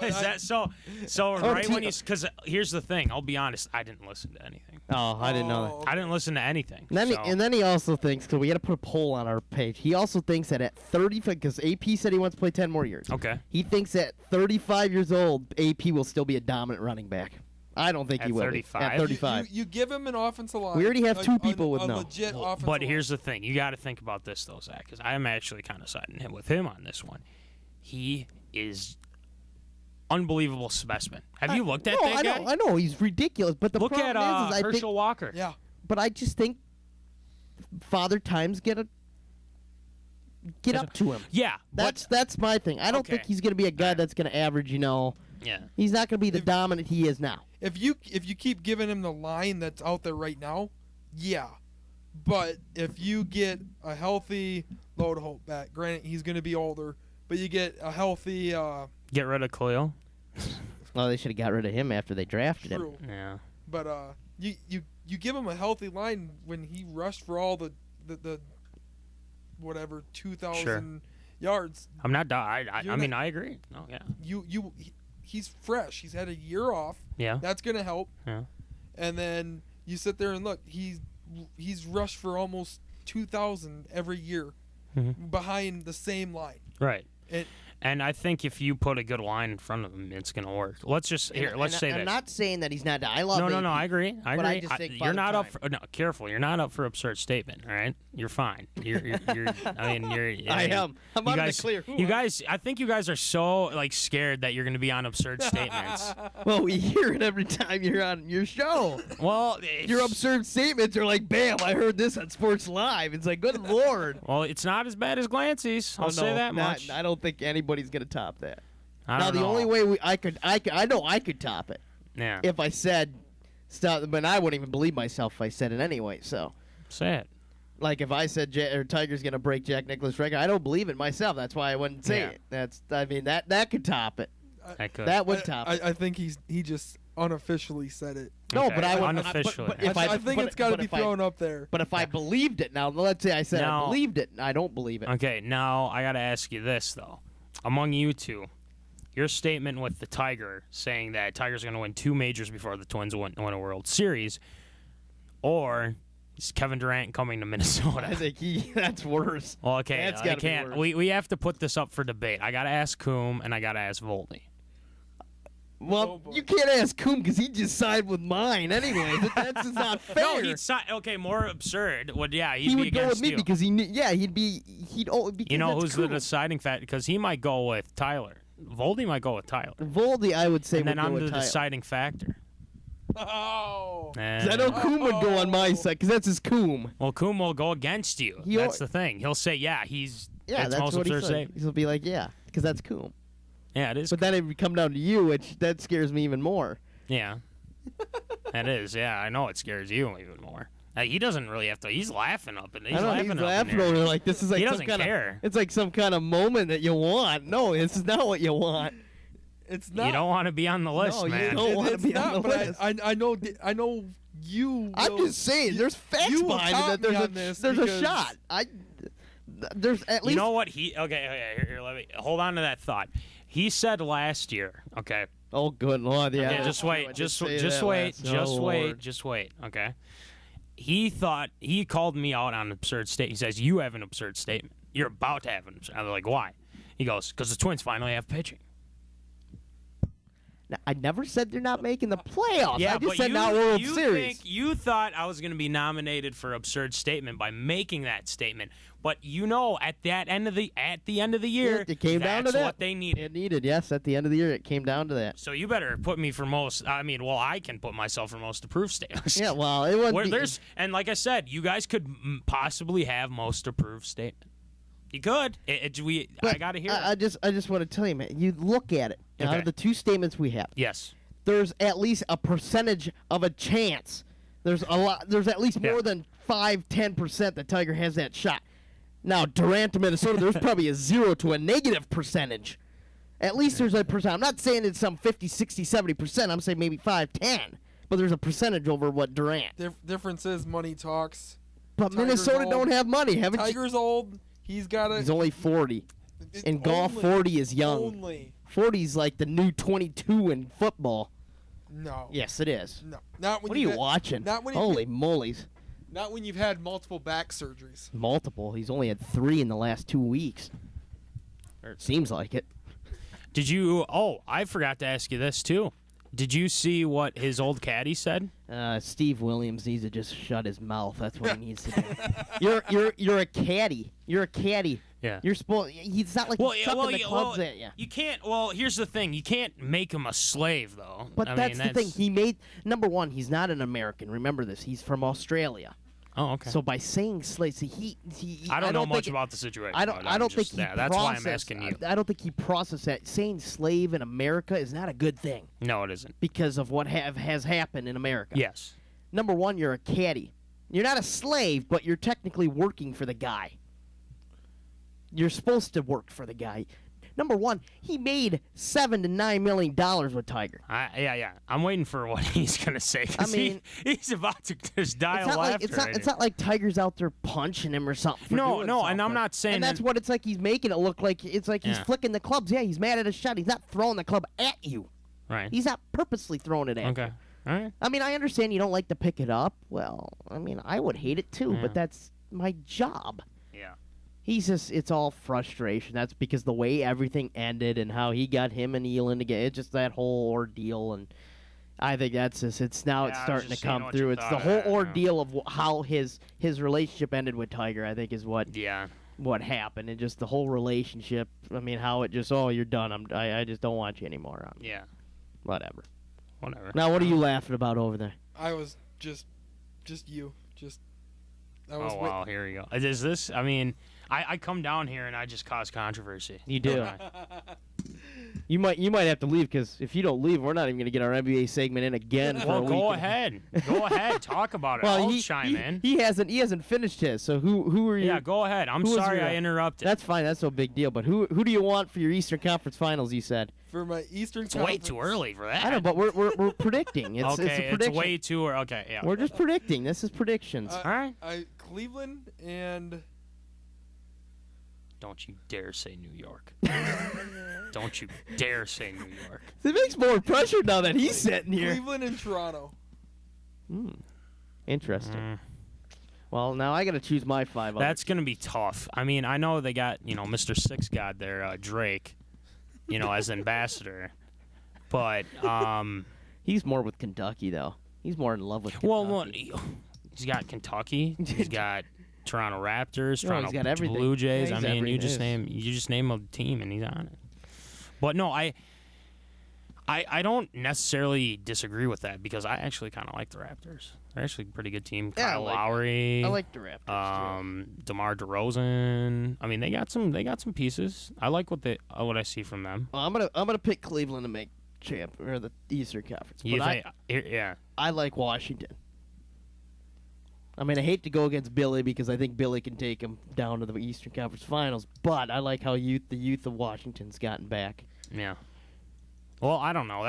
Is that so? So right when you, because here's the thing. I'll be honest. I didn't listen to anything. Oh, I didn't know that. Oh, I didn't listen to anything. And then he also thinks, because we got to put a poll on our page, he also thinks that at 30, because AP said he wants to play 10 more years. Okay. He thinks at 35 years old, AP will still be a dominant running back. I don't think At he will. 35? Be. At 35. You give him an offensive line. We already have 2 people with a no. legit offensive But line. here's the thing. You got to think about this, though, Zach, because I am actually kind of siding with him on this one. He is unbelievable specimen. Have you looked at that guy? I know. He's ridiculous. But the Look at problem is I Herschel think, Walker. Yeah. but I just think Father Times get a get up to him. Yeah, That's my thing. I don't think Okay. he's going to be a guy that's going to average, yeah. he's not going to be the dominant he is now. If you keep giving him the line that's out there right now, yeah. But if you get a healthy Load Hope back, granted he's going to be older, but you get a healthy Get rid of Khalil. Well, they should have got rid of him after they drafted him. True. Yeah. But you give him a healthy line when he rushed for all the whatever 2,000 yards. I'm not. I mean, I agree. No, yeah. He's fresh. He's had a year off. Yeah. That's gonna help. Yeah. And then you sit there and look. He's rushed for almost 2,000 every year behind the same line. Right. It, And I think if you put a good line in front of him, it's going to work. Let's say that. I'm not saying that he's not. I love No, AP, I agree. I but agree. I just think You're not up Father for. No, careful. You're not up for absurd statement. All right. You're fine. You're I mean, you're. I am. I'm you out of guys, the clear. You guys. I think you guys are so scared that you're going to be on absurd statements. Well, we hear it every time you're on your show. Well, Your absurd statements are like, bam, I heard this on Sports Live. It's like, good Lord. Well, it's not as bad as Glancy's. I'll say that much. I don't think anybody's going to top that. I Now, don't the know. only way I know I could top it Yeah. if I said stuff, but I wouldn't even believe myself if I said it anyway. So, Say it. like if I said Tiger's going to break Jack Nicklaus' record, I don't believe it myself. That's why I wouldn't say Yeah. it. That could top it. I could. That would top it. I think he just unofficially said it. No, Okay, but I would unofficially. But if I think it's got to but be if I- thrown up there. But if I believed it, now let's say I said Now- I believed it, I don't believe it. Okay, now I got to ask you this, though. Among you two, your statement with the Tiger saying that Tiger's going to win 2 majors before the Twins win a World Series, or is Kevin Durant coming to I Minnesota? think that's worse. Well, okay, That's I gotta be can't. worse. We have to put this up for debate. I got to ask Coombe and I got to ask Volney. Well, Oh, boy. you can't ask Coombe because he just sided with mine anyway. That's just not fair. No, he'd okay. More absurd. He'd he be would go with against me you. because he'd be because You know that's who's Coombe. the deciding factor? Because he might go with Tyler. Volney might go with Tyler. Voldy, I would say, And then would go I'm with the Tyler. deciding factor. Oh. 'Cause I know Coombe would go on my side because that's his Coombe. Well, Coombe will go against you. He That's al- the thing. He'll say, yeah, Yeah, that's most what he absurd said. statement. He'll be like, yeah, because that's Coombe. Yeah, it is. But then it would come down to you, which that scares me even more. Yeah. That is. Yeah, I know it scares you even more. He doesn't really have to. He's laughing up and he's I know laughing he's up in laughing there. over it like this is like He some doesn't kind care. of. It's like some kind of moment that you want. No, this is not what you want. It's not. You don't want to be on the list, No, you man. don't. wanna It's be on not, the but list. I know you. I'm will- just saying, there's facts you will behind top it. me on That this there's a because- shot. There's at least. You know what? Okay, here, let me hold on to that thought. He said last year, okay. Oh, good Lord, yeah. Okay, just I wait, did just say just that wait, last- just oh, wait, Lord. just wait. Okay. He called me out on an absurd statement. He says, "You have an absurd statement. You're about to have an absurd." I'm like, "Why?" He goes, "Because the Twins finally have pitching." Now, I never said they're not making the playoffs. Yeah, I just but said not World Series. You thought I was going to be nominated for absurd statement by making that statement, but at the end of the year, it came down to that's that. what they needed. It needed, yes. At the end of the year, it came down to that. So you better put me for most. I mean, well, I can put myself for most approved statement. Yeah, well, it wasn't. Where there's and like I said, you guys could possibly have most approved statement. You could. I got to hear. I just want to tell you, man. You look at it. Out Okay. of the two statements we have, Yes. there's at least a percentage of a chance. There's a lot. There's at least more Yeah. than 5-10% that Tiger has that shot. Now Durant to Minnesota, there's probably a 0 to a negative percentage. At least there's a percent. I'm not saying it's some 50, 60, 70%. I'm saying maybe 5-10. But there's a percentage over what Durant. Difference is money talks. But Tiger's Minnesota old. don't have money, haven't you? Tiger's old. He's got a. He's only 40. In golf, 40 is young. Only. 40 is like the new 22 in football. No. Yes, it is. No. Not when What are you had- watching? Not when you Holy mollies. Not when you've had multiple back surgeries. Multiple. He's only had 3 in the last 2 weeks. Or it seems like it. Did you? Oh, I forgot to ask you this too. Did you see what his old caddy said? Steve Williams needs to just shut his mouth. That's what he needs to do. You're a caddy. You're a caddy. Yeah. You're supposed. He's not like he's chucking the clubs at you. You can't. Well, here's the thing. You can't make him a slave, though. But I that's mean, the thing. He made number one. He's not an American. Remember this. He's from Australia. Oh, okay. So by saying slave, see, I don't know think much it- about the situation. I don't. but I I'm don't think just- he yeah, That's why I'm processed- asking you. I don't think he processed that. Saying slave in America is not a good thing No, it isn't. because of what has happened in America. Yes. Number one, you're a caddy. You're not a slave, but you're technically working for the guy. You're supposed to work for the guy. Number one, he made $7 to $9 million with Tiger. Yeah. I'm waiting for what he's gonna say. 'Cause I mean- he's about to just die It's of not like laughter. right it's here. not like Tiger's out there punching him or something. For No, doing no, and I'm something. not saying And that's that- what it's like. He's making it look like it's like he's Yeah. flicking the clubs. Yeah, he's mad at a shot. He's not throwing the club at you. Right. He's not purposely throwing it at Okay. you. All right. I mean, I understand you don't like to pick it up. Well, I mean, I would hate it too, Yeah. but that's my job. Yeah. It's all frustration. That's because the way everything ended and how he got him and Elin together. It's just that whole ordeal, and I think that's just. It's Yeah, I was starting to just seeing come what through. you It's the thought of whole that, yeah. ordeal of how his relationship ended with Tiger. I think is what Yeah. happened, and just the whole relationship. I mean, how it just you're done. I just don't want you anymore. Yeah. Whatever. Whatever. Now, what are you laughing about over there? I was just you. I was Oh wow, here we go. Is this? I mean, I come down here and I just cause controversy. You do. You might have to leave because if you don't leave, we're not even going to get our NBA segment in again. For Well, a week go and- ahead. Go ahead. Talk about it. Well, I'll chime in. he hasn't finished his. So who are you? Yeah, go ahead. I'm who was sorry your- I interrupted. That's fine. That's no big deal. But who do you want for your Eastern Conference Finals? You said. for my Eastern It's way too early for that. I know, but we're predicting. It's okay, it's a prediction. way too early. Okay, yeah. We're just predicting. This is predictions. Uh, All right. Cleveland and Don't you dare say New York. Don't you dare say New York. It makes more pressure now that he's sitting here. Cleveland and Toronto. Interesting. Mm. Well, now I got to choose my five. That's going to be tough. I mean, I know they got, Mr. Six God there, Drake, as ambassador. But, He's more with Kentucky though. He's more in love with Kentucky. well, he's got Kentucky. He's got Toronto Raptors, No, Toronto he's got everything. Blue Jays. Yeah, I he's mean, you everything. just name a team and he's on it. But no, I don't necessarily disagree with that because I actually kind of like the Raptors. They're actually a pretty good team. Yeah, I Kyle like- Lowry. I like the Raptors too. DeMar DeRozan. I mean, they got some pieces. I like what I see from them. Well, I'm gonna pick Cleveland to make champ or the Eastern Conference. You But think? Yeah. I like Washington. I mean, I hate to go against Billy because I think Billy can take him down to the Eastern Conference Finals, but I like how the youth of Washington's gotten back. Yeah. Well, I don't know.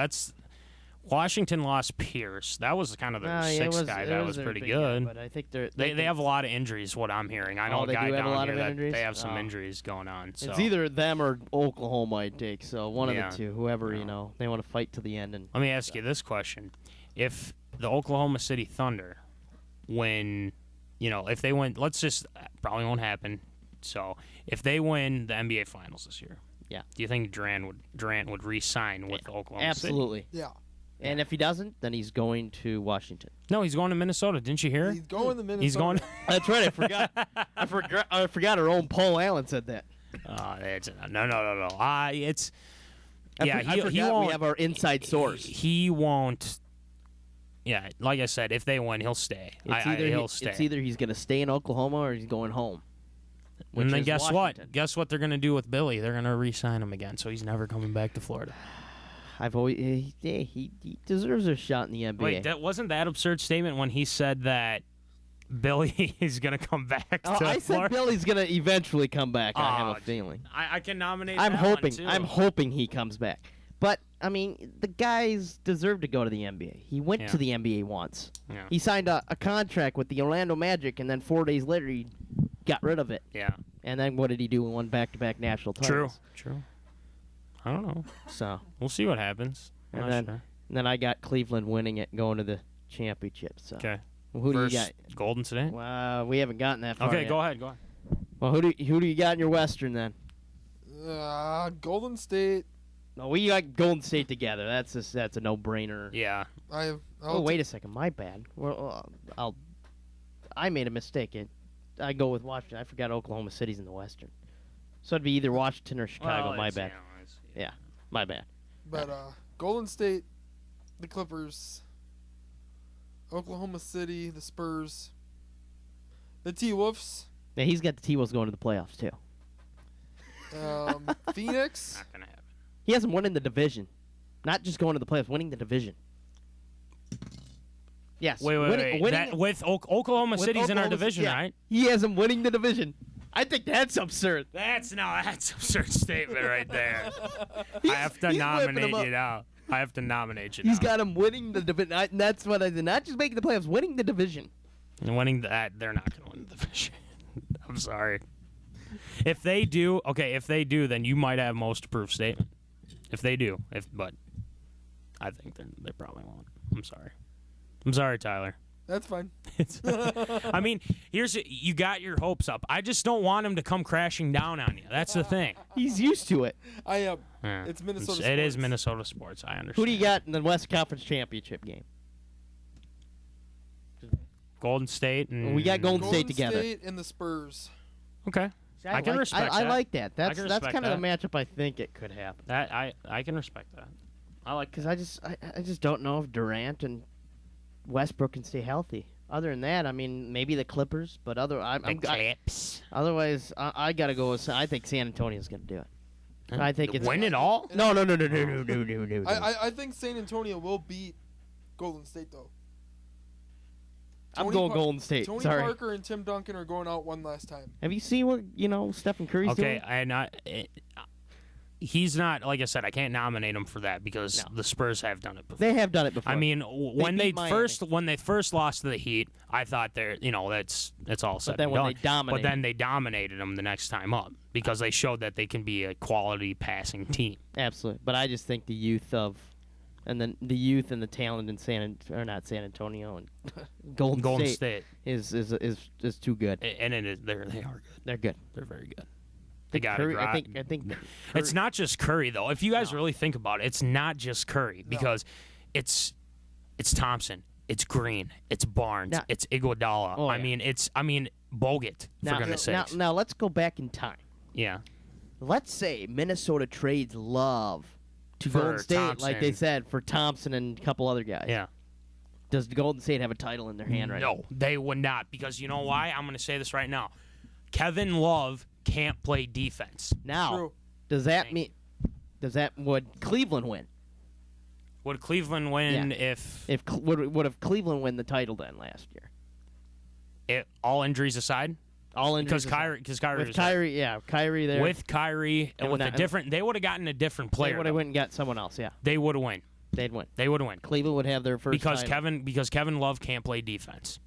Washington lost Pierce. That was kind of the sixth guy that was pretty good. But I think They have a lot of injuries. What I'm hearing, I know Oh, a they guy do have a down lot here of that injuries? they have some Oh. injuries going on. So It's either them or Oklahoma, I'd take. So one Yeah. of the two, whoever Yeah. they want to fight to the end. And let me ask you this question: if the Oklahoma City Thunder win, if they win, let's just probably won't happen. So if they win the NBA Finals this year, Yeah. do you think Durant would re-sign with Oklahoma City? absolutely. Yeah. And if he doesn't, then he's going to Washington. No, he's going to Minnesota. Didn't you hear? He's going to Minnesota. He's going. That's right. I forgot. I forgot. Our own Paul Allen said that. No. It's I yeah. I He forgot won't. we have our inside source. He won't. Yeah, like I said, if they win, he'll stay. He'll stay. It's either he's going to stay in Oklahoma or he's going home. And then is guess Washington. what? Guess what they're going to do with Billy? They're going to re-sign him again, so he's never coming back to Florida. I've always he deserves a shot in the NBA. Wait, that wasn't that absurd statement when he said that Billy is going to come back to I said Florida? Billy's going to eventually come back. I have Oh, a feeling. I can nominate. I'm that one, hoping. too. I'm hoping he comes back. But I mean, the guys deserve to go to the NBA. He went Yeah. to the NBA once. Yeah. He signed a contract with the Orlando Magic, and then 4 days later he got rid of it. Yeah. And then what did he do? He won back-to-back national titles. True. I don't know. So We'll see what happens. I'm and not then sure. and then I got Cleveland winning it, and going to the championship. So Okay. who do you First got? Golden State. Well, we haven't gotten that far Okay, yet. go ahead. Go ahead. Well, who do you got in your Western then? Golden State. No, we got Golden State together. That's a no-brainer. Yeah. Oh, wait a second. My bad. Well, I made a mistake. I go with Washington. I forgot Oklahoma City's in the Western. So it'd be either Washington or Chicago. Well, My it's, bad. Yeah, my bad. But Golden State, the Clippers, Oklahoma City, the Spurs, The T-Wolves. Yeah, he's got the T-Wolves going to the playoffs too. Phoenix. Not gonna happen. He hasn't won in the division, not just going to the playoffs, winning the division. Yes. Wait. winning That, with Oklahoma with City's in our Oklahoma- division, yeah. right? He hasn't winning the division. I think that's absurd. That's an absurd statement right there. I have to he's whipping nominate him up. you now. I have to nominate you He's now. got him winning the division. And that's what I did. Not just making the playoffs, winning the division. And winning that, they're not going to win the division. I'm sorry. If they do, then you might have most approved statement. If they do, but I think they probably won't. I'm sorry, Tyler. That's fine. I mean, you got your hopes up. I just don't want him to come crashing down on you. That's the thing. He's used to it. I am. Yeah. It's Minnesota It is sports. Minnesota sports. I understand. Who do you got in the West Conference Championship game? Golden State and We got Golden Golden State together. State and the Spurs. Okay. I can respect I that. like that. That's can that's respect kind of that. the matchup I think it could happen. That I can respect that. I like Because I just don't know if Durant and Westbrook can stay healthy. Other than that, I mean, maybe the Clippers, but otherwise, I got to go with. I think San Antonio's going to do it. I think it's win it all. No. I think San Antonio will beat Golden State though. I'm Tony going Par- Golden State. Tony Sorry. Parker and Tim Duncan are going out one last time. Have you seen what Stephen Curry's Okay, doing? he's not, like I said, I can't nominate him for that because No. the Spurs have done it before. They have done it before. I mean, when beat Miami. when they first lost to the Heat, I thought that's all said then and when done. they dominated- But then they dominated them the next time up because they showed that they can be a quality passing team. absolutely. But I just think the youth and the talent in not San Antonio and Golden State, is too good. and it is, they are good. They're good. They're very good. They got Curry, it. I think Curry, It's not just Curry though. If you guys really think about it, it's not just Curry because it's Thompson, it's Green, it's Barnes, Now- it's Iguodala. Oh, I yeah. mean Bogut for goodness sakes. now let's go back in time. Yeah. Let's say Minnesota trades Love to For Golden State, like they Thompson. said, for Thompson and a couple other guys. Yeah. Does the Golden State have a title in their hand right now? No, they would not because you know why? I'm going to say this right now. Kevin Love can't play defense. Now, True. does that would Cleveland win? Would Cleveland win if Would have Cleveland win the title then last year? all injuries aside? All injuries Because Kyrie with was Kyrie there. with Kyrie and And with a not- different, they would have gotten a different they player. would have went and got someone else. Yeah, They would have won. they'd win. They would have won. Cleveland would have their first Because title. Kevin Love can't play defense.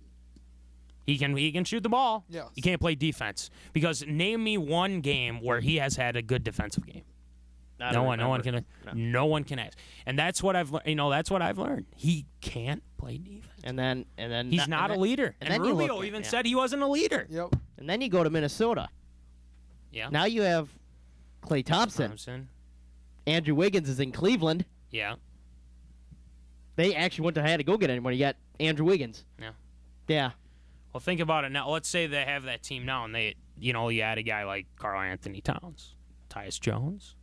He can shoot the ball. Yes. He can't play defense. Because name me one game where he has had a good defensive game. I No don't one remember. can. No one can ask. And that's what I've that's what I've learned. He can't play defense. And then He's not a leader. and And then you Rubio look at- even yeah. said he wasn't a leader. Yep. And then you go to Minnesota. Yeah. Now you have Klay Thompson. Andrew Wiggins is in Cleveland. Yeah. They actually had to go get anyone. You got Andrew Wiggins. Yeah. Yeah. Well, think about it now. Let's say they have that team now, and you add a guy like Karl Anthony Towns, Tyus Jones.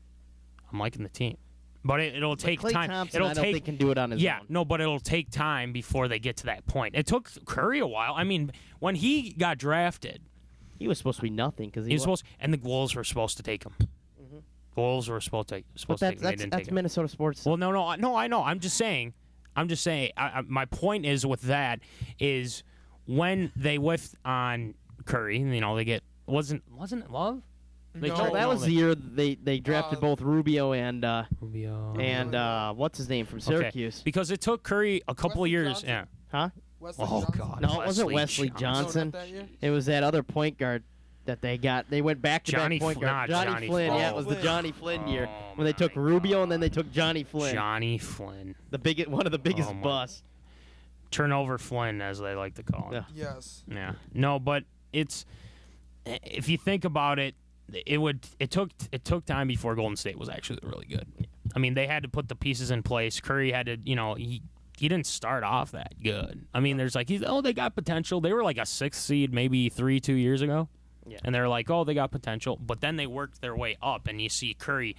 I'm liking the team, but it'll take Klay time. Thompson, It'll I don't take think can do it on his yeah, own. no, but it'll take time before they get to that point. It took Curry a while. I mean, when he got drafted, He was supposed to be nothing because he was supposed, and the Wolves were supposed to take him. Wolves were supposed to But take him. They that's didn't take that's him. Minnesota sports. Well, no, I know. I'm just saying. My point is with that is when they whiffed on Curry. They get wasn't it Love? They No. tried- that was the year they drafted both Rubio and Rubio. what's his name from Okay. Syracuse? Because it took Curry a couple Wesley years. Johnson. Yeah. Huh? Wesley Oh Johnson. God. No, it wasn't Wesley No, Johnson. not that year? It was that other point guard that they got. They went back to Johnny back point Fl- guard. not Johnny Johnny Flynn. Flynn. Yeah, it was the Flynn. Johnny Flynn year Oh, when they took my Rubio and then they took Johnny Flynn. Johnny Flynn. One of the biggest Oh, my- busts. Turnover Flynn, as they like to call him. Yeah. Yes. Yeah. No, but it's if you think about it, it took time before Golden State was actually really good. I mean, they had to put the pieces in place. Curry had to, he didn't start off that good. I mean, there's they got potential. They were like a 6th seed maybe 2 years ago. Yeah. And they're like, oh, they got potential. But then they worked their way up, and you see Curry,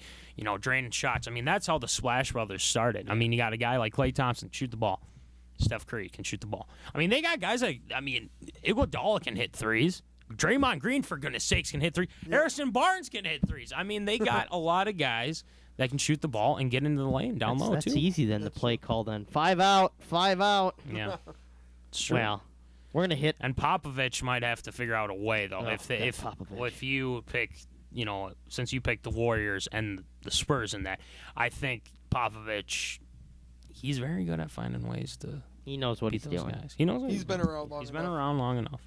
draining shots. I mean, that's how the Splash Brothers started. I mean, you got a guy like Klay Thompson, shoot the ball. Steph Curry can shoot the ball. I mean, they got guys like, Iguodala can hit threes. Draymond Green, for goodness sakes, can hit threes. Harrison Barnes can hit threes. I mean, they got a lot of guys that can shoot the ball and get into the lane down low, That's too. easy then, the play call then. 5 out, 5 out. Yeah. It's true. Well, we're going to hit. And Popovich might have to figure out a way, though. Oh, if that Popovich. if you pick, since you picked the Warriors and the Spurs in that, I think Popovich, he's very good at finding ways to He knows what beat he's those doing. guys. He knows what He's been around long He's enough. been around long enough.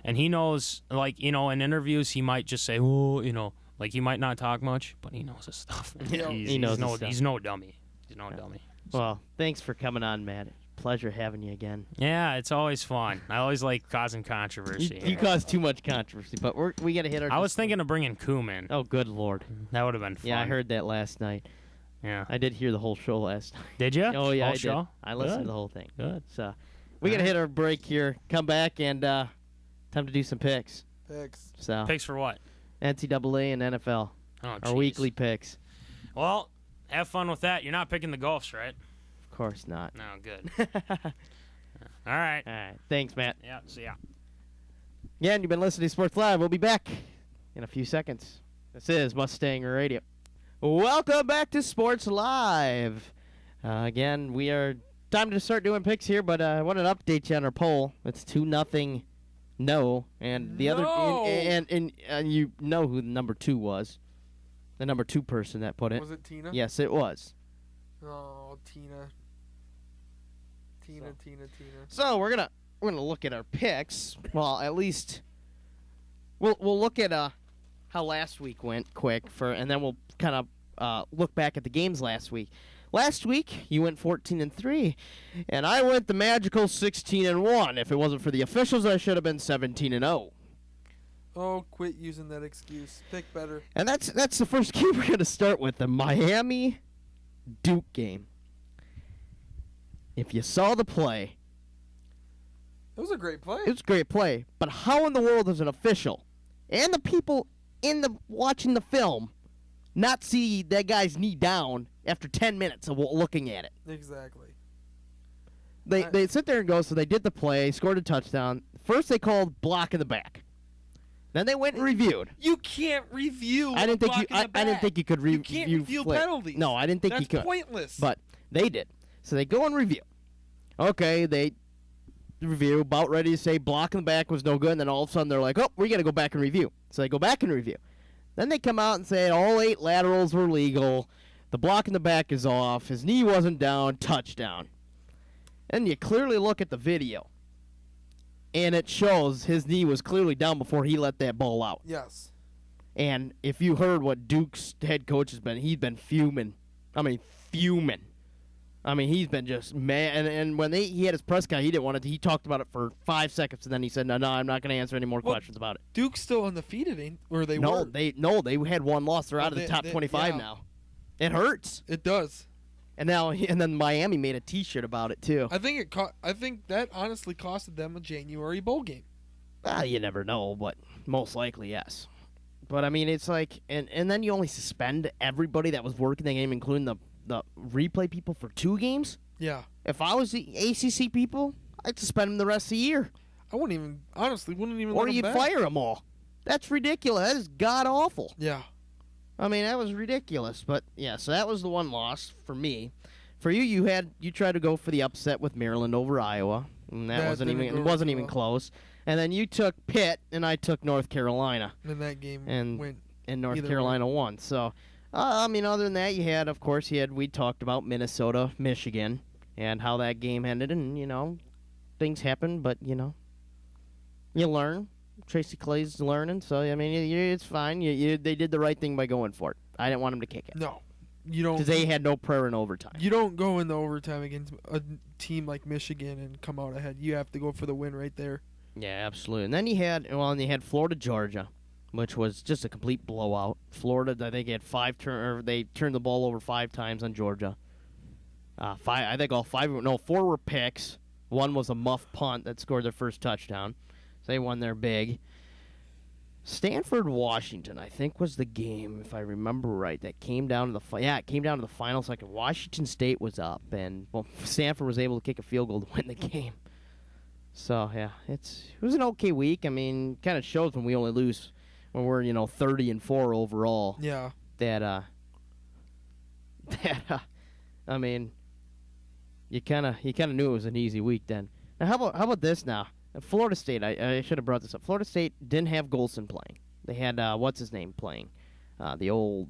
And he knows, in interviews, he might just say, like he might not talk much, but he knows his stuff. Yeah. He knows his stuff. He's no dummy. He's no dummy. Well, thanks for coming on, Matt. Pleasure having you again. Yeah, it's always fun. I always like causing controversy. You cause too much controversy, but we got to hit our. I was thinking of bringing Coom in. Oh, good Lord. That would have been fun. Yeah, I heard that last night. Yeah. I did hear the whole show last night. Did you? Oh, yeah, Whole I show? did. I listened Good. to the whole thing. Good. So we got to hit our break here. Come back and time to do some picks. Picks. So Picks for what? NCAA and NFL. Oh, Our jeez. weekly picks. Well, have fun with that. You're not picking the Golfs, right? Of course not. No, good. All right. All right. Thanks, Matt. Yeah, see ya. Yeah, and you've been listening to Sports Live. We'll be back in a few seconds. This is Mustang Radio. Welcome back to Sports Live. Again, we are time to start doing picks here, but I wanted to update you on our poll. It's 2-0 no, and the other No. and you know who the number 2 was. The number 2 person that put it. Was it Tina? Yes, it was. Oh, Tina. Tina. So we're gonna look at our picks. Well, at least we'll look at how last week went quick and then we'll kind of look back at the games last week. Last week you went 14-3, and I went the magical 16-1. If it wasn't for the officials, I should have been 17-0. Oh, quit using that excuse. Pick better. And that's the first game we're gonna start with, the Miami Duke game. If you saw the play, It was a great play. it was a great play, but how in the world does an official and the people watching the film not see that guy's knee down after 10 minutes of looking at it? Exactly. They sit there and go, so they did the play, scored a touchdown. First they called block in the back. Then they went and reviewed. You can't review. I didn't think block in the I didn't back. think you could review. You can't review flick. penalties. No, I didn't think That's you could. pointless. But they did. So they go and review. Okay, they review, about ready to say block in the back was no good, and then all of a sudden they're like, oh, we got to go back and review. So they go back and review. Then they come out and say all 8 laterals were legal. The block in the back is off. His knee wasn't down. Touchdown. And you clearly look at the video, and it shows his knee was clearly down before he let that ball out. yes. And if you heard what Duke's head coach has been, he's been fuming. I mean, fuming. I mean, he's been just mad. And when he had his press conference, he didn't want to. He talked about it for 5 seconds, and then he said, "No, I'm not going to answer any more Well, questions about it." Duke's still undefeated, ain't? Or they No, were. they had one loss. They're out of the top 25 yeah. now. It hurts. It does. And then Miami made a T-shirt about it too. I think I think that honestly costed them a January bowl game. Well, you never know, but most likely yes. But I mean, it's like, and then you only suspend everybody that was working the game, including the replay people, for 2 games. Yeah. If I was the ACC people, I'd suspend them the rest of the year, I wouldn't even or let 'em you'd back. fire them all. That's ridiculous. That is god awful. Yeah. I mean, that was ridiculous. But yeah, so that was the one loss for me. For you, you tried to go for the upset with Maryland over Iowa, and that That wasn't didn't even go well. close. And then you took Pitt, and I took North Carolina, And that game And- went. and North Either Carolina won. So, I mean, other than that, we talked about Minnesota, Michigan, and how that game ended, and things happen, but you learn. Tracy Clay's learning, so I mean, it's fine. They did the right thing by going for it. I didn't want him to kick it No. You don't. because they had no prayer in overtime. You don't go in the overtime against a team like Michigan and come out ahead. You have to go for the win right there. Yeah, absolutely. And then you had Florida, Georgia, which was just a complete blowout. Florida, I think, had they turned the ball over 5 times on Georgia. 4 were picks. 1 was a muff punt that scored their first touchdown. So they won their big. Stanford, Washington, I think was the game, if I remember right, that came down to it came down to the final second. Washington State was up, and Stanford was able to kick a field goal to win the game. So yeah, it was an okay week. I mean, kind of shows when we only lose when we're 30-4 overall. Yeah. That I mean, you kind of knew it was an easy week then. Now how about this now? Florida State, I should have brought this up. Florida State didn't have Golson playing. They had what's his name playing, the old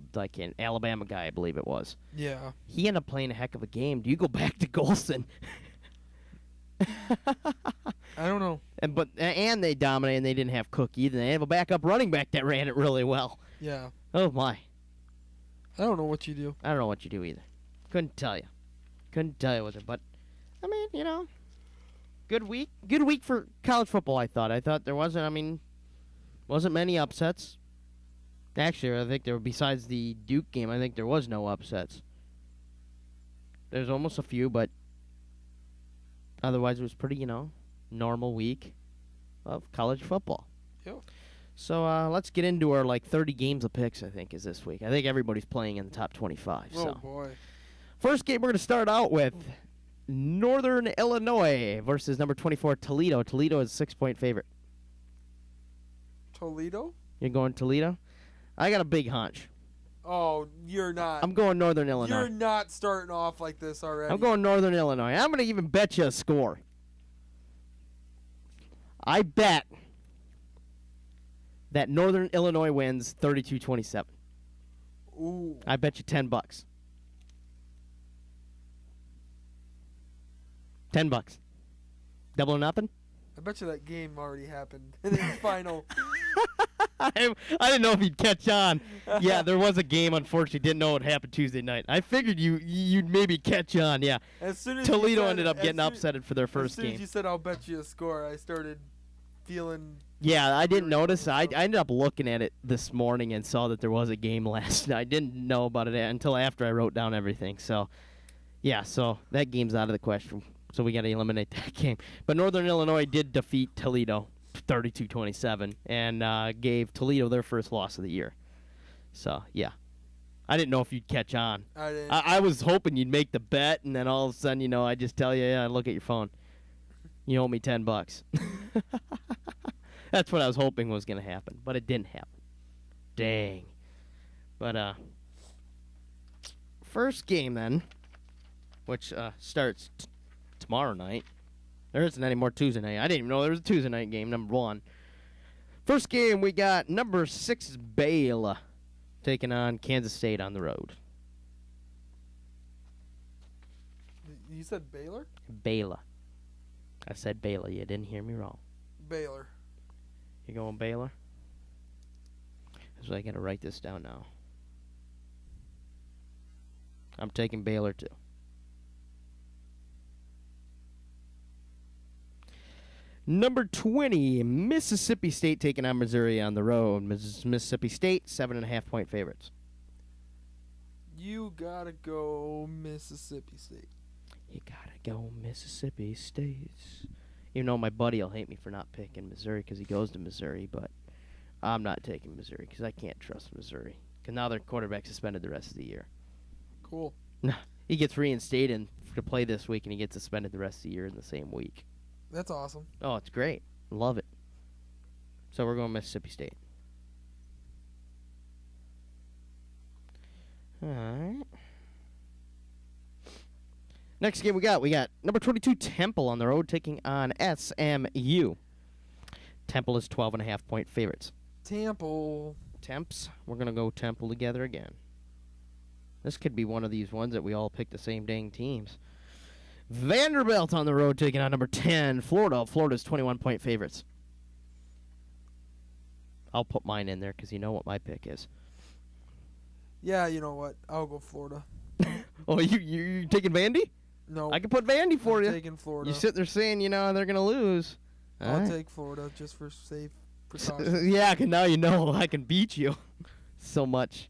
Alabama guy, I believe it was. Yeah. He ended up playing a heck of a game. Do you go back to Golson? I don't know. And they dominated. And they didn't have Cook either. They have a backup running back that ran it really well. Yeah. Oh my. I don't know what you do. I don't know what you do either. Couldn't tell you with it. But I mean, good week. Good week for college football. I thought there wasn't many upsets. Actually, I think besides the Duke game, I think there was no upsets. There's almost a few, but otherwise it was pretty, normal week of college football. Yep. So let's get into our 30 games of picks, I think, is this week. I think everybody's playing in the top 25. Oh, boy. First game we're going to start out with Northern Illinois versus number 24 Toledo. Toledo is a 6-point favorite. Toledo? You're going Toledo? I got a big hunch. Oh, you're not. I'm going Northern Illinois. You're not starting off like this already. I'm going Northern Illinois. I'm going to even bet you a score. I bet that Northern Illinois wins 32-27. Ooh. I bet you $10. $10. Double or nothing? I bet you that game already happened. In the final. I didn't know if you'd catch on. Yeah, there was a game, unfortunately. Didn't know it happened Tuesday night. I figured you'd maybe catch on, yeah. As soon as Toledo ended up getting upsetted for their first game. As soon as game. you said, I'll bet you a score, I started feeling... Yeah, I didn't notice. I ended up looking at it this morning and saw that there was a game last night. I didn't know about it until after I wrote down everything. So, yeah, so that game's out of the question. So we got to eliminate that game. But Northern Illinois did defeat Toledo 32-27 and gave Toledo their first loss of the year. So, yeah. I didn't know if you'd catch on. I didn't. I was hoping you'd make the bet, and then all of a sudden, I just tell you, yeah, look at your phone. You owe me $10. That's what I was hoping was going to happen, but it didn't happen. Dang. But, first game then, which starts tomorrow night. There isn't any more Tuesday night. I didn't even know there was a Tuesday night game, number 1. First game, we got number 6 Baylor taking on Kansas State on the road. You said Baylor? Baylor. I said Baylor. You didn't hear me wrong. Baylor. You going Baylor? So I got to write this down now. I'm taking Baylor too. Number 20, Mississippi State taking on Missouri on the road. Mississippi State, 7.5-point favorites. You gotta go Mississippi State. You gotta go Mississippi State. Even though my buddy will hate me for not picking Missouri because he goes to Missouri, but I'm not taking Missouri because I can't trust Missouri. Because now their quarterback suspended the rest of the year. Cool. He gets reinstated to play this week, and he gets suspended the rest of the year in the same week. That's awesome. Oh, it's great. Love it. So we're going Mississippi State. All right. Next game we got number 22 Temple on the road taking on SMU. Temple is 12.5-point favorites. Temple. Temps. We're going to go Temple together again. This could be one of these ones that we all pick the same dang teams. Vanderbilt on the road taking on number 10, Florida. Florida's 21-point favorites. I'll put mine in there because you know what my pick is. Yeah, you know what? I'll go Florida. Oh, you taking Vandy? No. I can put Vandy for I'm you. taking Florida. You sit there saying, they're going to lose. All I'll right. take Florida just for safe precaution. Yeah, 'cause now you know I can beat you so much.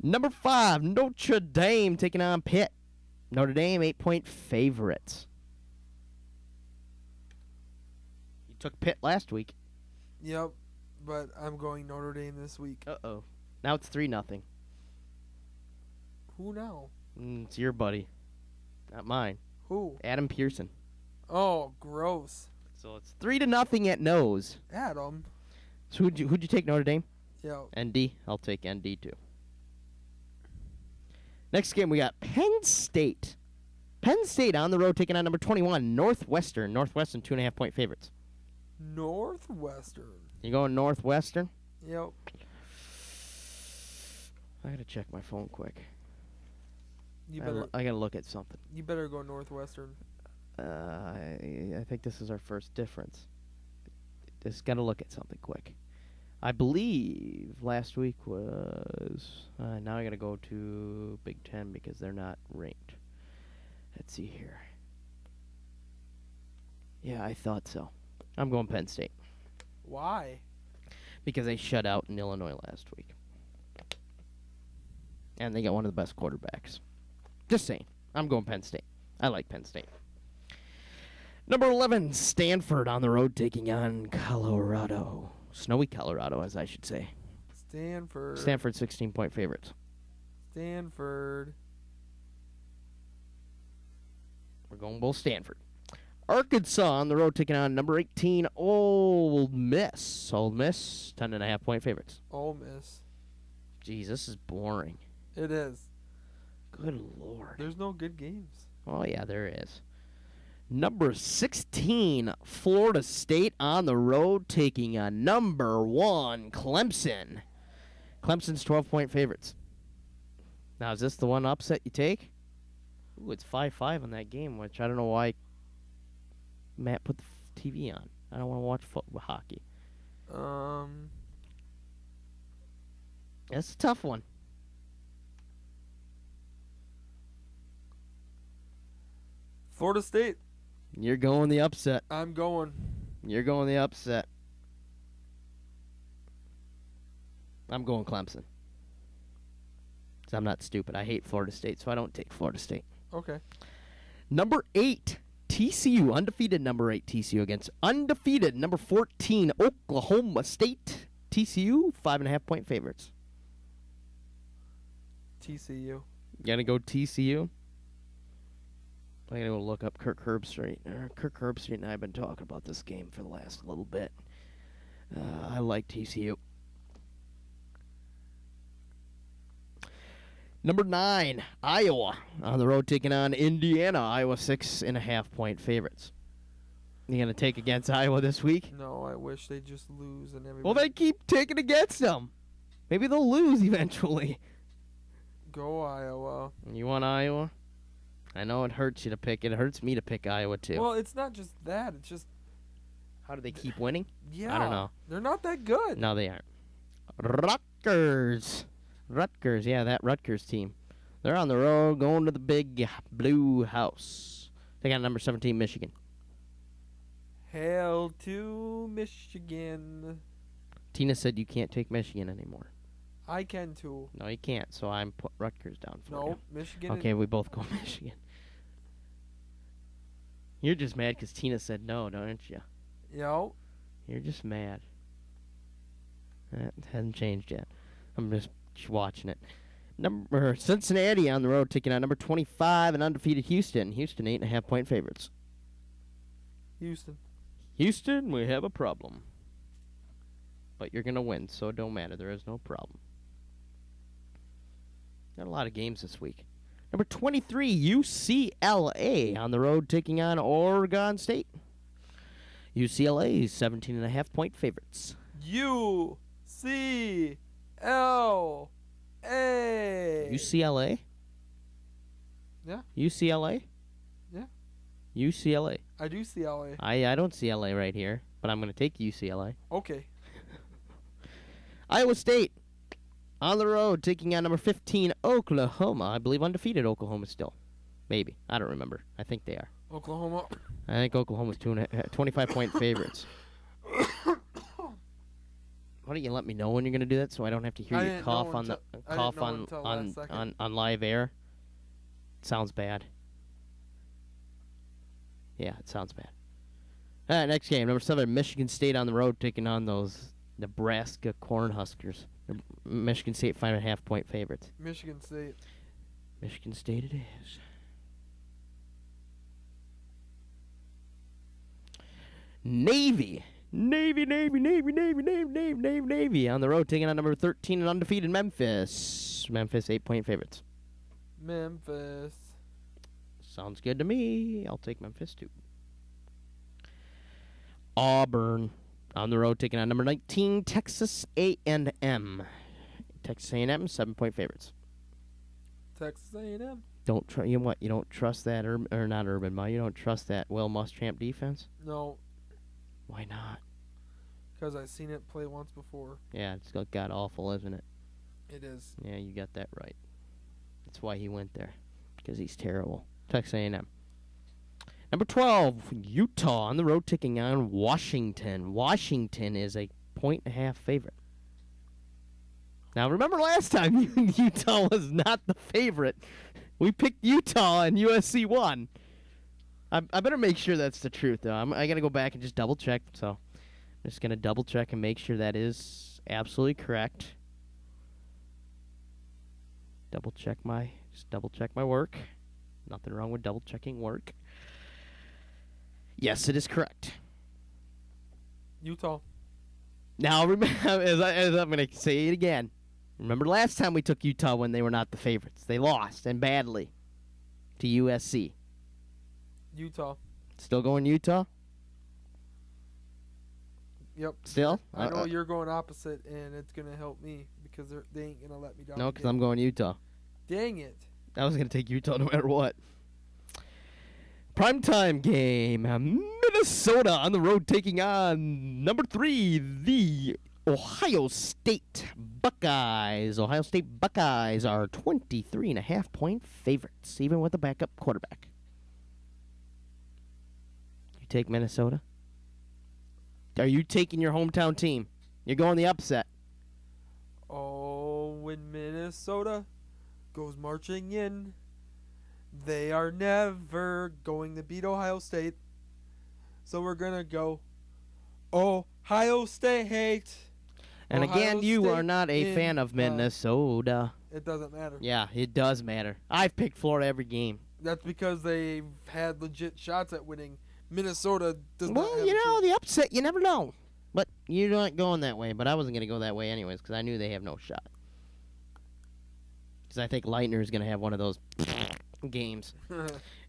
Number 5, Notre Dame taking on Pitt. Notre Dame, 8-point favorites. You took Pitt last week. Yep. but I'm going Notre Dame this week. Uh-oh. Now it's 3-0. Who now? It's your buddy. Not mine. Who? Adam Pearson. Oh, gross. So it's 3-0 at nose. Adam. So who'd you take Notre Dame? Yeah. ND. I'll take ND too. Next game we got Penn State. Penn State on the road taking on number 21 Northwestern. Northwestern 2.5-point favorites. Northwestern. You going Northwestern? Yep. I gotta check my phone quick. You better. I gotta look at something. You better go Northwestern. I think this is our first difference. Just gotta look at something quick. I believe last week was. Now I gotta go to Big Ten because they're not ranked. Let's see here. Yeah, I thought so. I'm going Penn State Why? because they shut out in Illinois last week, and they got one of the best quarterbacks. Just saying. I'm going Penn State. I like Penn State. Number 11, Stanford on the road taking on Colorado. Snowy Colorado, as I should say. Stanford. Stanford 16-point favorites. Stanford. We're going Bull Stanford. Arkansas on the road taking on number 18, Ole Miss. Ole Miss, 10.5-point favorites. Ole Miss. Jeez, this is boring. It is. Good Lord. There's no good games. Oh, yeah, there is. Number 16, Florida State on the road taking on number 1, Clemson. Clemson's 12-point favorites. Now, is this the one upset you take? Ooh, it's 5-5 on that game, which I don't know why Matt put the TV on. I don't want to watch hockey. That's a tough one. Florida State. You're going the upset. I'm going. You're going the upset. I'm going Clemson. 'Cause I'm not stupid. I hate Florida State, so I don't take Florida State. Okay. Number 8, TCU. Undefeated number 8, TCU against undefeated number 14, Oklahoma State. TCU, 5.5-point favorites. TCU. You gotta go TCU? I gotta go look up Kirk Herbstreit. Kirk Herbstreit and I have been talking about this game for the last little bit. I like TCU. Number 9, Iowa on the road taking on Indiana. Iowa 6.5-point favorites. You gonna take against Iowa this week? No, I wish they'd just lose and everybody. Well, they keep taking against them. Maybe they'll lose eventually. Go Iowa. You want Iowa? I know it hurts you to pick. It hurts me to pick Iowa too. Well, it's not just that. It's just. How do they keep winning? Yeah. I don't know. They're not that good. No, they aren't. Rutgers, yeah, that Rutgers team. They're on the road going to the big blue house. They got number 17, Michigan. Hail to Michigan. Tina said you can't take Michigan anymore. I can too. No, you can't, so I'm put Rutgers down for No, you. Michigan. Okay, we both go Michigan. You're just mad because Tina said no, don't you? Yo. You're just mad. It hasn't changed yet. I'm just watching it. Number Cincinnati on the road taking on number 25 and undefeated Houston. Houston 8.5-point favorites. Houston. Houston, we have a problem. But you're gonna win, so it don't matter. There is no problem. Got a lot of games this week. Number 23, UCLA on the road taking on Oregon State. UCLA 17.5-point favorites. UCLA. UCLA? Yeah. UCLA? Yeah. UCLA. I do see LA. I don't see LA right here, but I'm going to take UCLA. Okay. Iowa State on the road taking on number 15, Oklahoma. I believe undefeated Oklahoma still. Maybe. I don't remember. I think they are. Oklahoma. I think Oklahoma's 25-point favorites. Why don't you let me know when you're going to do that so I don't have to hear you cough on live air? It sounds bad. Yeah, it sounds bad. All right, next game, number 7, Michigan State on the road taking on those Nebraska Cornhuskers. Michigan State 5.5-point favorites. Michigan State. Michigan State it is. Navy. Navy on the road, taking on number 13 and undefeated Memphis. Memphis 8-point favorites. Memphis. Sounds good to me. I'll take Memphis too. Auburn on the road, taking on number 19 Texas A&M. Texas A&M 7-point favorites. Texas A&M. You know what? You don't trust that or not Urban Meyer. You don't trust that Will Muschamp defense. No, Why not? because I've seen it play once before. Yeah, it's god awful, isn't it? It is. Yeah, you got that right. That's why he went there, because he's terrible. Texas A&M. Number 12, Utah on the road, taking on Washington. Washington is a 1.5 favorite. Now, remember last time Utah was not the favorite. We picked Utah and USC won. I better make sure that's the truth, though. I got to go back and just double-check, so I'm just going to double-check and make sure that is absolutely correct. Double-check my work. Nothing wrong with double-checking work. Yes, it is correct. Utah. Now, remember, as I'm going to say it again, remember last time we took Utah when they were not the favorites. They lost, and badly, to USC. Utah. Still going Utah? Yep. Still? I know you're going opposite, and it's going to help me because they ain't going to let me down. No, because again. I'm going Utah. Dang it. I was going to take Utah no matter what. Primetime game. Minnesota on the road taking on number 3, the Ohio State Buckeyes. Ohio State Buckeyes are 23.5-point favorites, even with a backup quarterback. You take Minnesota? Are you taking your hometown team? You're going the upset. Oh, when Minnesota goes marching in, they are never going to beat Ohio State. So we're going to go Ohio State. And Ohio again, you State are not a fan of Minnesota. It doesn't matter. Yeah, it does matter. I've picked Florida every game. That's because they've had legit shots at winning. Minnesota does not Well, have you a know, chance. the upset, you never know. But you're not going that way. But I wasn't going to go that way anyways because I knew they have no shot. Because I think Leitner is going to have one of those games.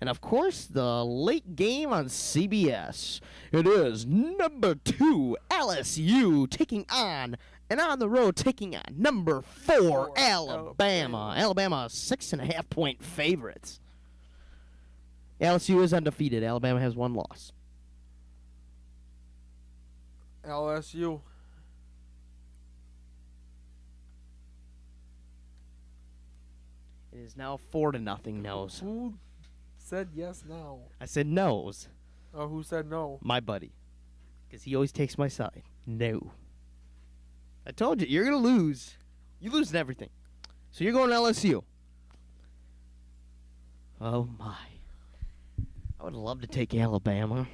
And, of course, the late game on CBS. It is number 2, LSU, taking on, and on the road, taking on number 4, Alabama. Alabama, 6.5-point favorites. LSU is undefeated. Alabama has 1 loss. LSU. It is now 4-0 nose. Who said yes now? I said nose. Oh, who said no? My buddy. Because he always takes my side. No. I told you, you're going to lose. You lose in everything. So you're going to LSU. Oh, my. I would love to take Alabama.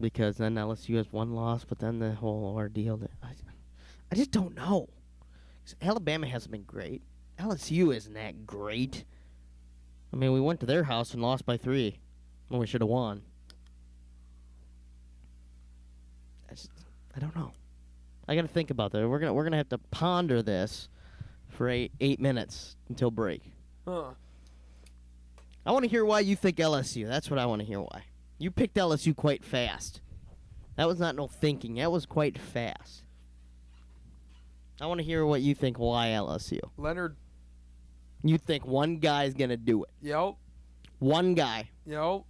Because then LSU has 1 loss, but then the whole ordeal. I just don't know. 'Cause Alabama hasn't been great. LSU isn't that great. I mean, we went to their house and lost by 3 when we should have won. I don't know. I got to think about that. We're gonna have to ponder this for 8 minutes until break. Huh. I want to hear why you think LSU. That's what I want to hear why. You picked LSU quite fast. That was not no thinking. That was quite fast. I want to hear what you think why LSU. Leonard. You think one guy's going to do it. Yep. One guy. Yep.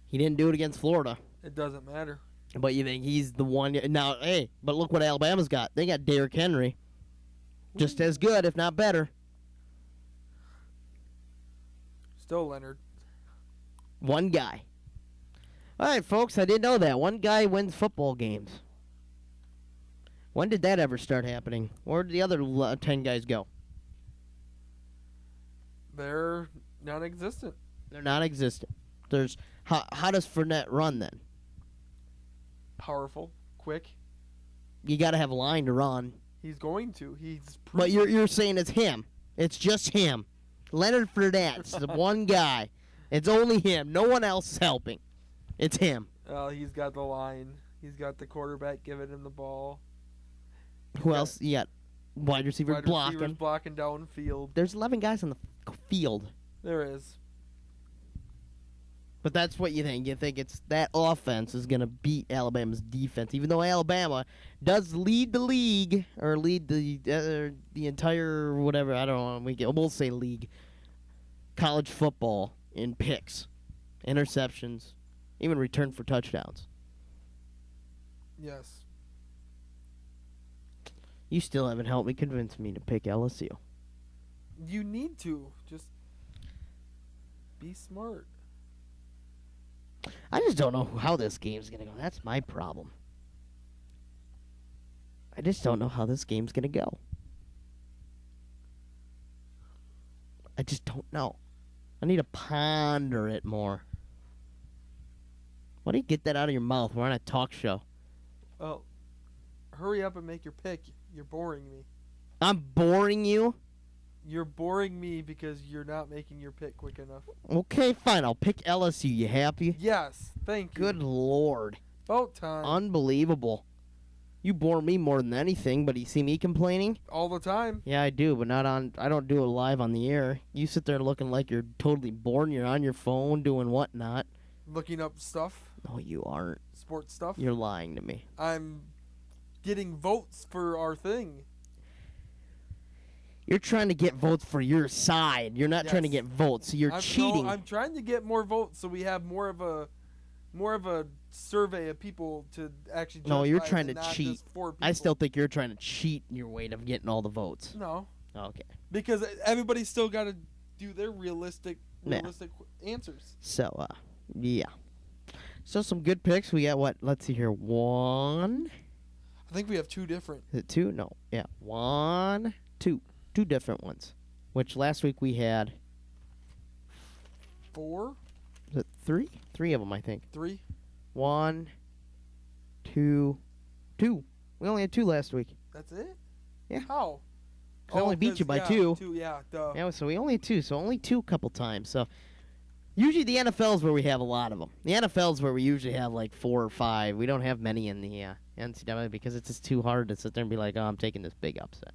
He didn't do it against Florida. It doesn't matter. But you think he's the one. Now, hey, but look what Alabama's got. They got Derrick Henry. Just as good, if not better. Still Leonard. One guy. All right, folks, I didn't know that. One guy wins football games. When did that ever start happening? Where did the other 10 guys go? They're non-existent. They're non-existent. There's how does Fournette run then? Powerful. Quick. you got to have a line to run. He's going to. He's. But you're saying it's him. It's just him. Leonard Fournette's the one guy. It's only him. No one else is helping. It's him. He's got the line. He's got the quarterback giving him the ball. Who else? You got wide receivers Wide blocking. receivers blocking downfield. There's 11 guys on the field. There is. But that's what you think. You think it's that offense is going to beat Alabama's defense, even though Alabama does lead the league or lead the entire whatever. I don't know. We'll say league. College football in picks, interceptions, even return for touchdowns. Yes. You still haven't helped me convince me to pick LSU. You need to. Just be smart. I just don't know how this game's going to go. That's my problem. I just don't know how this game's going to go. I just don't know. I need to ponder it more. Why do you get that out of your mouth? We're on a talk show. Oh, hurry up and make your pick. You're boring me. I'm boring you? You're boring me because you're not making your pick quick enough. Okay, fine. I'll pick LSU. You happy? Yes, thank you. Good Lord. About time. Unbelievable. You bore me more than anything, but you see me complaining? All the time. Yeah, I do, but not on. I don't do it live on the air. You sit there looking like you're totally bored. You're on your phone doing whatnot. Looking up stuff. No, you aren't. Sports stuff. You're lying to me. I'm getting votes for our thing. You're trying to get votes for your side. You're not trying to Yes. get votes. So you're cheating. No, I'm trying to get more votes so we have more of a survey of people to actually. No, you're judge by trying and to not cheat. just 4 people. I still think you're trying to cheat your way of getting all the votes. No, Okay. because everybody's still got to do their realistic Yeah. answers. So, yeah. So some good picks. We got what? Let's see here. One. I think we have 2 different. Is it 2? No. Yeah. 1, 2. 2 different ones. Which last week we had. 4, Was it 3? 3 of them, I think. 3. 1, 2, 2. We only had 2 last week. That's it. Yeah. How? 'Cause I only beat you by 2. 2, yeah. Duh. Yeah, so we only had 2. So only 2 a couple times. So usually the NFL is where we have a lot of them. The NFL is where we usually have like 4 or 5. We don't have many in the NCAA because it's just too hard to sit there and be like, oh, I'm taking this big upset.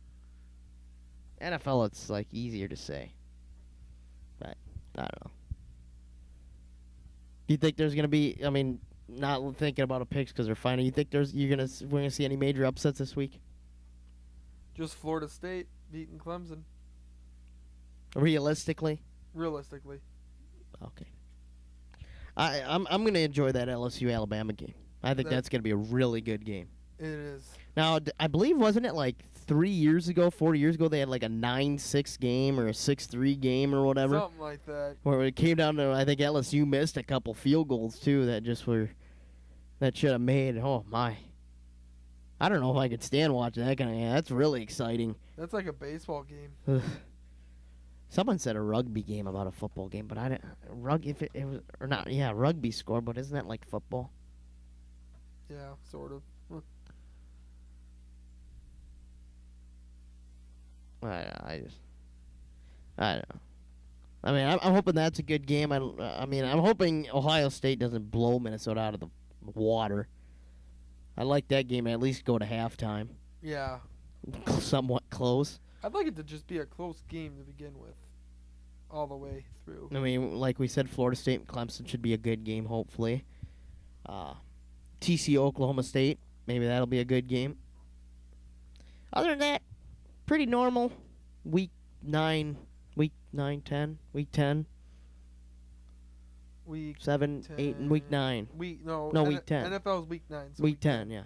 NFL, it's like easier to say. But I don't know. Do you think there's gonna be? I mean, not thinking about a picks because they're fine. You think we're gonna see any major upsets this week? Just Florida State beating Clemson. Realistically, Realistically. okay. I'm gonna enjoy that LSU Alabama game. I think that's gonna be a really good game. It is. Now, I believe wasn't it like 4 years ago they had like a 9-6 game or a 6-3 game or whatever. Something like that. Where it came down to, I think LSU missed a couple field goals too that should have made. Oh my! I don't know if I could stand watching that kind of. Yeah, that's really exciting. That's like a baseball game. Someone said a rugby game about a football game, but I didn't. If it was or not, yeah, rugby score, but isn't that like football? Yeah, sort of. I don't know. I mean, I'm hoping that's a good game. I mean, I'm hoping Ohio State doesn't blow Minnesota out of the water. I like that game at least go to halftime. Yeah. Somewhat close. I'd like it to just be a close game to begin with. All the way through. I mean, like we said, Florida State and Clemson should be a good game, hopefully. TCU, Oklahoma State, maybe that'll be a good game. Other than that, pretty normal. Week 10, week 10. Week 7, 8, and week 9. Week 10. NFL's week 9. So Week 10, yeah.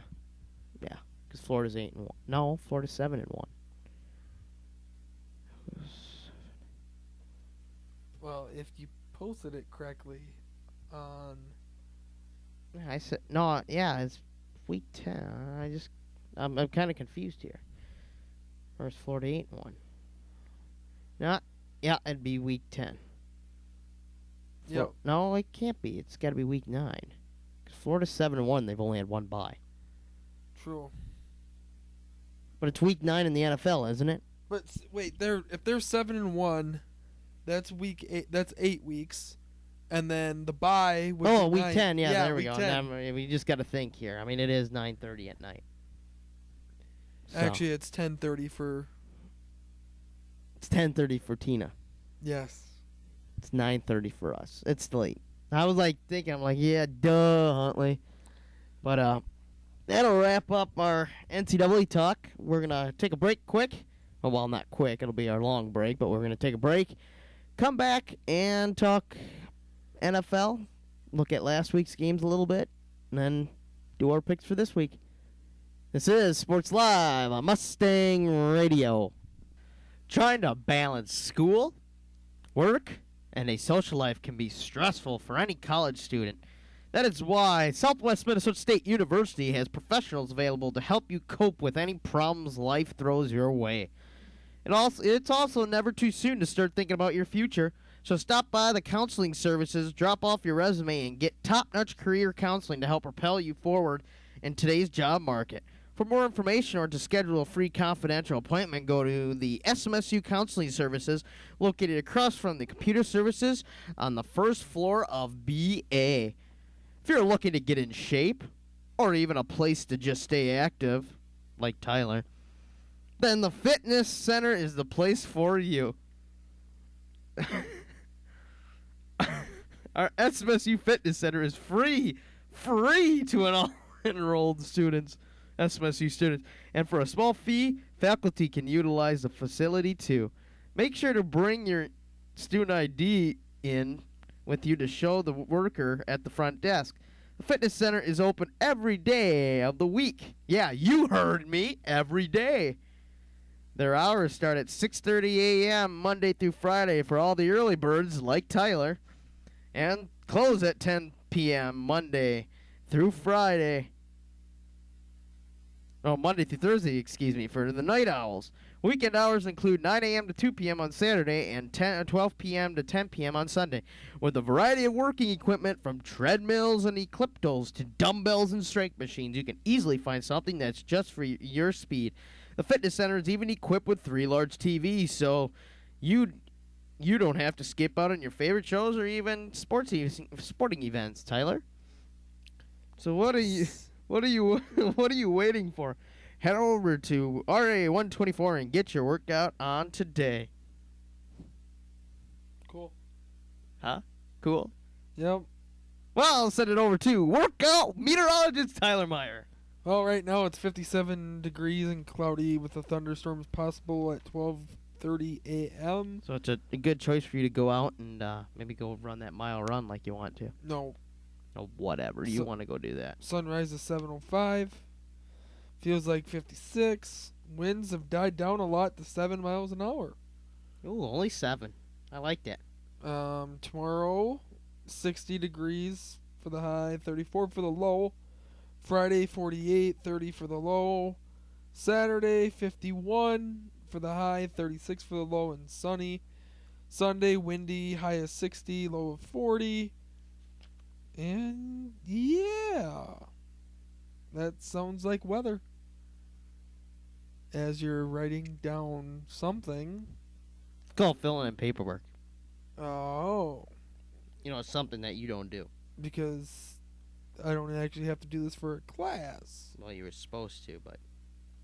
Yeah, because Florida's 8-1. No, Florida's 7-1. Well, if you posted it correctly on... I said, no, yeah, it's week 10. I'm kind of confused here. Or is Florida 8-1? Not, yeah, it'd be week 10. Yep. No, it can't be. It's got to be week 9. 'Cause Florida's 7-1. They've only had one bye. True. But it's week 9 in the NFL, isn't it? But wait, if they're 7-1, that's week 8. That's 8 weeks, and then the bye. Would Oh, be week 9. 10. Yeah, there we week go. 10. We just got to think here. I mean, it is 9:30 at night. So, Actually, it's 10:30 for. it's 10:30 for Tina. Yes. It's 9:30 for us. It's late. I was like thinking, I'm like, yeah, duh, Huntley. But that'll wrap up our NCAA talk. We're gonna take a break quick. Well, not quick. It'll be our long break, but we're gonna take a break. Come back and talk NFL. Look at last week's games a little bit, and then do our picks for this week. This is Sports Live on Mustang Radio. Trying to balance school, work, and a social life can be stressful for any college student. That is why Southwest Minnesota State University has professionals available to help you cope with any problems life throws your way. It's also never too soon to start thinking about your future, so stop by the counseling services, drop off your resume, and get top-notch career counseling to help propel you forward in today's job market. For more information or to schedule a free confidential appointment, go to the SMSU Counseling Services located across from the computer services on the first floor of BA. If you're looking to get in shape or even a place to just stay active, like Tyler, then the fitness center is the place for you. Our SMSU Fitness Center is free to all enrolled students. SMSU students. And for a small fee, faculty can utilize the facility too. Make sure to bring your student ID in with you to show the worker at the front desk. The fitness center is open every day of the week. Yeah, you heard me, every day. Their hours start at 6:30 a.m. Monday through Friday for all the early birds like Tyler, and close at 10 p.m. Monday through Friday. Oh, Monday through Thursday, for the night owls. Weekend hours include 9 a.m. to 2 p.m. on Saturday and 12 p.m. to 10 p.m. on Sunday, with a variety of working equipment from treadmills and ecliptos to dumbbells and strength machines. You can easily find something that's just for your speed. The fitness center is even equipped with 3 large TVs, so you don't have to skip out on your favorite shows or even sporting events, Tyler. So what are you waiting for? Head over to RA124 and get your workout on today. Cool. Huh? Cool. Yep. Well, I'll send it over to workout meteorologist Tyler Meyer. Well, right now it's 57 degrees and cloudy with the thunderstorms possible at 12:30 a.m. So it's a good choice for you to go out and maybe go run that mile run like you want to. No. Oh, whatever. You want to go do that. Sunrise is 7:05. Feels like 56. Winds have died down a lot to 7 miles an hour. Ooh, only 7. I like that. Tomorrow, 60 degrees for the high, 34 for the low. Friday, 48, 30 for the low. Saturday, 51 for the high, 36 for the low, and sunny. Sunday, windy, high of 60, low of 40. And yeah, that sounds like weather. As you're writing down something. It's called filling in paperwork. Oh. You know, it's something that you don't do. Because I don't actually have to do this for a class. Well, you were supposed to, but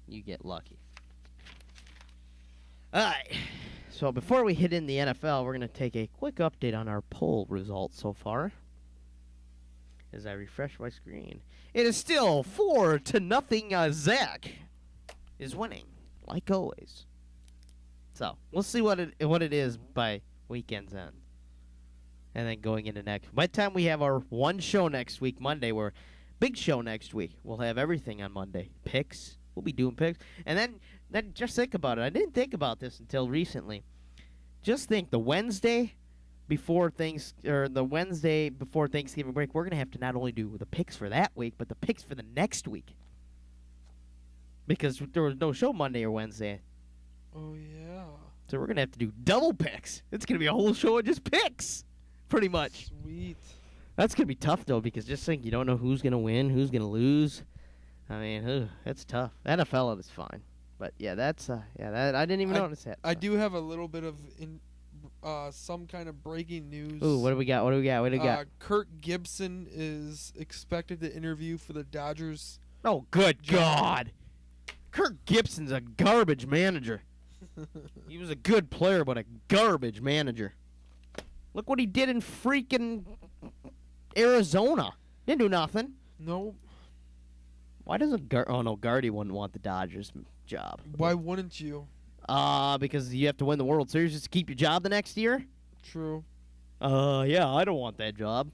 you get lucky. Alright, so before we hit in the NFL, we're going to take a quick update on our poll results so far. As I refresh my screen. It is still 4-0. Zach is winning, like always. So, we'll see what it is by weekend's end. And then going into next. By the time we have our one show next week, Monday, we're big show next week. We'll have everything on Monday. Picks. We'll be doing picks. And then just think about it. I didn't think about this until recently. Just think the Wednesday before Thanksgiving break, we're gonna have to not only do the picks for that week, but the picks for the next week. Because there was no show Monday or Wednesday. Oh yeah. So we're gonna have to do double picks. It's gonna be a whole show of just picks. Pretty much. Sweet. That's going to be tough, though, because just think you don't know who's going to win, who's going to lose. I mean, that's tough. NFL is fine. But yeah, that's that I didn't even notice that. I so. do have a little bit of some kind of breaking news. Ooh, what do we got? What do we got? Kirk Gibson is expected to interview for the Dodgers. Oh, good God! Kirk Gibson's a garbage manager. He was a good player, but a garbage manager. Look what he did in freaking Arizona. Didn't do nothing. No. Why doesn't Gardy wouldn't want the Dodgers job? Why wouldn't you? Because you have to win the World Series just to keep your job the next year? True. Yeah, I don't want that job.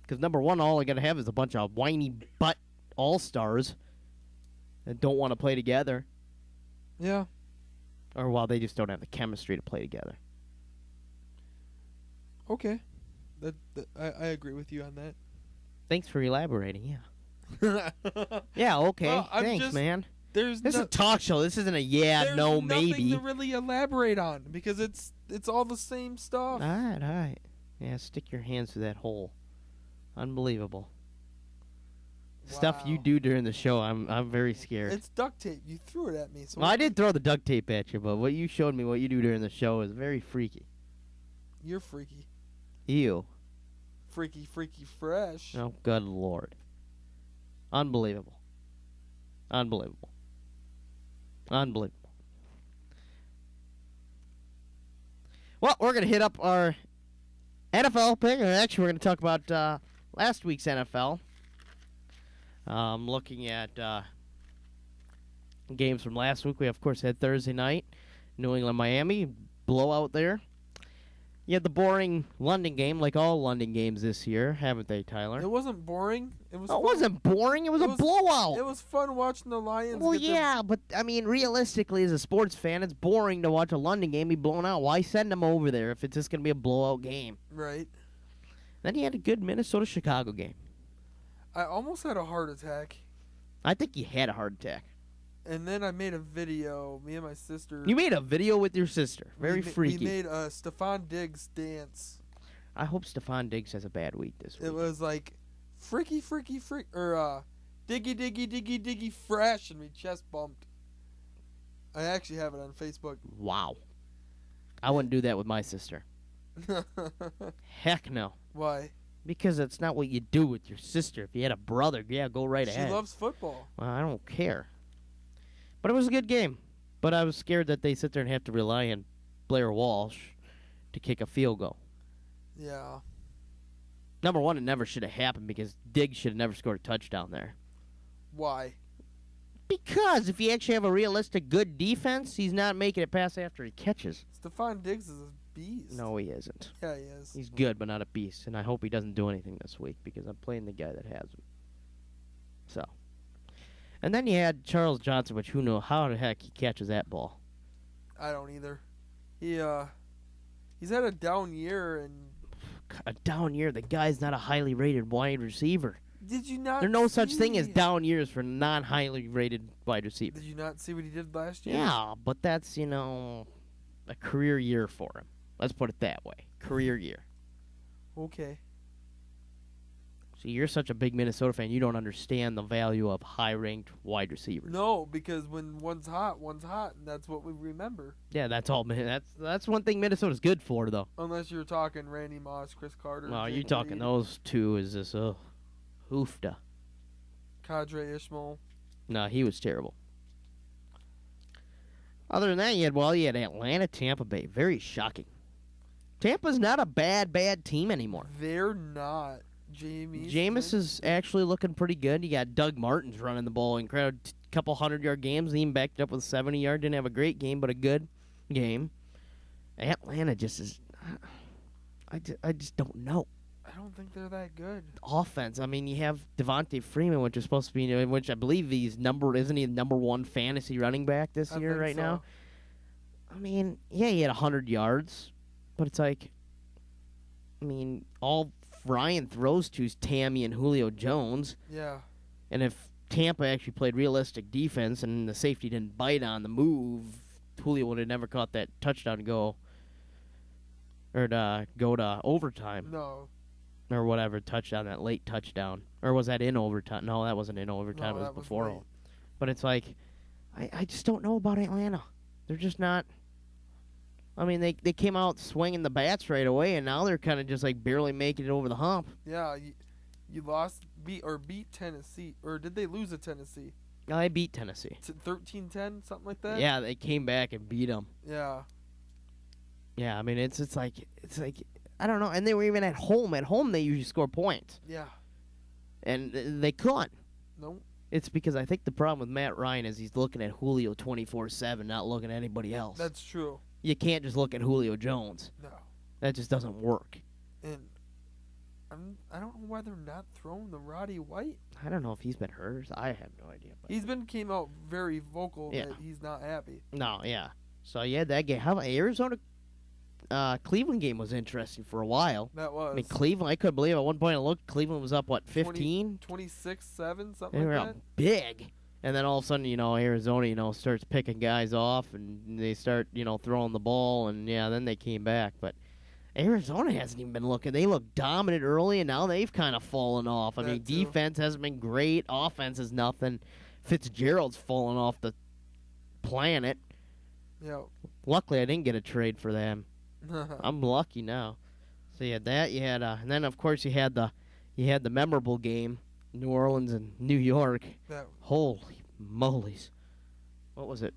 Because number one, all I gotta have is a bunch of whiny butt all-stars that don't want to play together. Yeah. Or, well, they just don't have the chemistry to play together. Okay. I agree with you on that. Thanks for elaborating, yeah. Yeah, okay. Well, Thanks, man. This This is a talk show. This isn't a yeah, no, maybe. There's nothing to really elaborate on because it's all the same stuff. All right. Yeah, stick your hands through that hole. Unbelievable. Stuff you Wow. do during the show, I'm very scared. It's duct tape. You threw it at me. So Well, I did throw the duct tape at you, but what you showed me, what you do during the show, is very freaky. You're freaky. Ew. Freaky fresh. Oh, good Lord. Unbelievable. Unbelievable. Unbelievable. Well, we're going to hit up our NFL pick. Actually, we're going to talk about last week's NFL. Looking at games from last week. We, of course, had Thursday night. New England, Miami. Blowout there. You had the boring London game, like all London games this year, haven't they, Tyler? It wasn't boring. It was. No, it fun. wasn't boring. It was a blowout. It was fun watching the Lions. Well, get them- yeah, but, I mean, realistically, as a sports fan, it's boring to watch a London game be blown out. Why send them over there if it's just going to be a blowout game? Right. Then you had a good Minnesota-Chicago game. I almost had a heart attack, I think you had a heart attack. and then I made a video. Me and my sister. You made a video with your sister. Very freaky. We made a Stephon Diggs dance. I hope Stephon Diggs has a bad week this week. It was like freaky, or diggy, fresh, and we chest bumped. I actually have it on Facebook. Wow. I wouldn't do that with my sister. Heck no. Why? Because that's not what you do with your sister. If you had a brother, yeah, go right She ahead. loves football. Well, I don't care. But it was a good game. But I was scared that they sit there and have to rely on Blair Walsh to kick a field goal. Yeah. Number one, it never should have happened because Diggs should have never scored a touchdown there. Why? Because if you actually have a realistic good defense, he's not making it past after he catches. Stephon Diggs is a beast. No, he isn't. Yeah, he is. He's good, but not a beast. And I hope he doesn't do anything this week because I'm playing the guy that has him. So. And then you had Charles Johnson, which who knows how the heck he catches that ball. I don't either. He's had a down year, and A down year. The guy's not a highly rated wide receiver. did you not? There's no such thing as see- down years for non-highly rated wide receivers. Did you not see what he did last year? Yeah, but that's, a career year for him. Let's put it that way. Career year. Okay. See, you're such a big Minnesota fan, you don't understand the value of high-ranked wide receivers. No, because when one's hot, and that's what we remember. Yeah, that's all. That's one thing Minnesota's good for, though. Unless you're talking Randy Moss, Chris Carter. Well, Jake you're talking Reed, those two is this, hoofda. Kadre Ishmael. No, he was terrible. Other than that, you had Atlanta, Tampa Bay. Very shocking. Tampa's not a bad team anymore. They're not. Jameis is actually looking pretty good. You got Doug Martin's running the ball incredible. Couple 100-yard games. He even backed it up with 70-yard. Didn't have a great game, but a good game. Atlanta just is. I just don't know. I don't think they're that good. Offense. I mean, you have Devontae Freeman, which is supposed to be, which I believe isn't he number one fantasy running back this I year think right so. now? I mean, yeah, he had 100 yards, but it's like, I mean, all Ryan throws to is Tammy and Julio Jones, Yeah. and if Tampa actually played realistic defense and the safety didn't bite on the move, Julio would have never caught that touchdown to go to overtime. No. Or whatever, touchdown, that late touchdown. Or was that in overtime? No, that wasn't in overtime. No, It was that was before. late. But it's like, I just don't know about Atlanta. They're just not. I mean, they came out swinging the bats right away, and now they're kind of just like barely making it over the hump. Yeah, you beat Tennessee, or did they lose to Tennessee? I beat Tennessee. 13-10, something like that. Yeah, they came back and beat them. Yeah. Yeah, I mean it's like I don't know, and they were even at home. At home, they usually score points, Yeah. and they couldn't. No. It's because I think the problem with Matt Ryan is he's looking at Julio 24/7, not looking at anybody else. That's true. You can't just look at Julio Jones. No. That just doesn't work. And I don't know why they're not throwing the Roddy White. I don't know if he's been hurt. I have no idea. But Came out very vocal Yeah. that he's not happy. no, yeah. So yeah, that game. How about Arizona? Cleveland game was interesting for a while. That was. I mean, Cleveland. I couldn't believe at one point I looked. Cleveland was up 15. 26-7, something They were like up that. big. And then all of a sudden, Arizona, starts picking guys off, and they start, throwing the ball, and then they came back. But Arizona hasn't even been looking. They looked dominant early, and now they've kind of fallen off. I mean, That too. defense hasn't been great. Offense is nothing. Fitzgerald's fallen off the planet. Yeah. Luckily, I didn't get a trade for them. I'm lucky now. So you had that. You had, and then of course you had the memorable game, New Orleans and New York. That Holy moly's! What was it?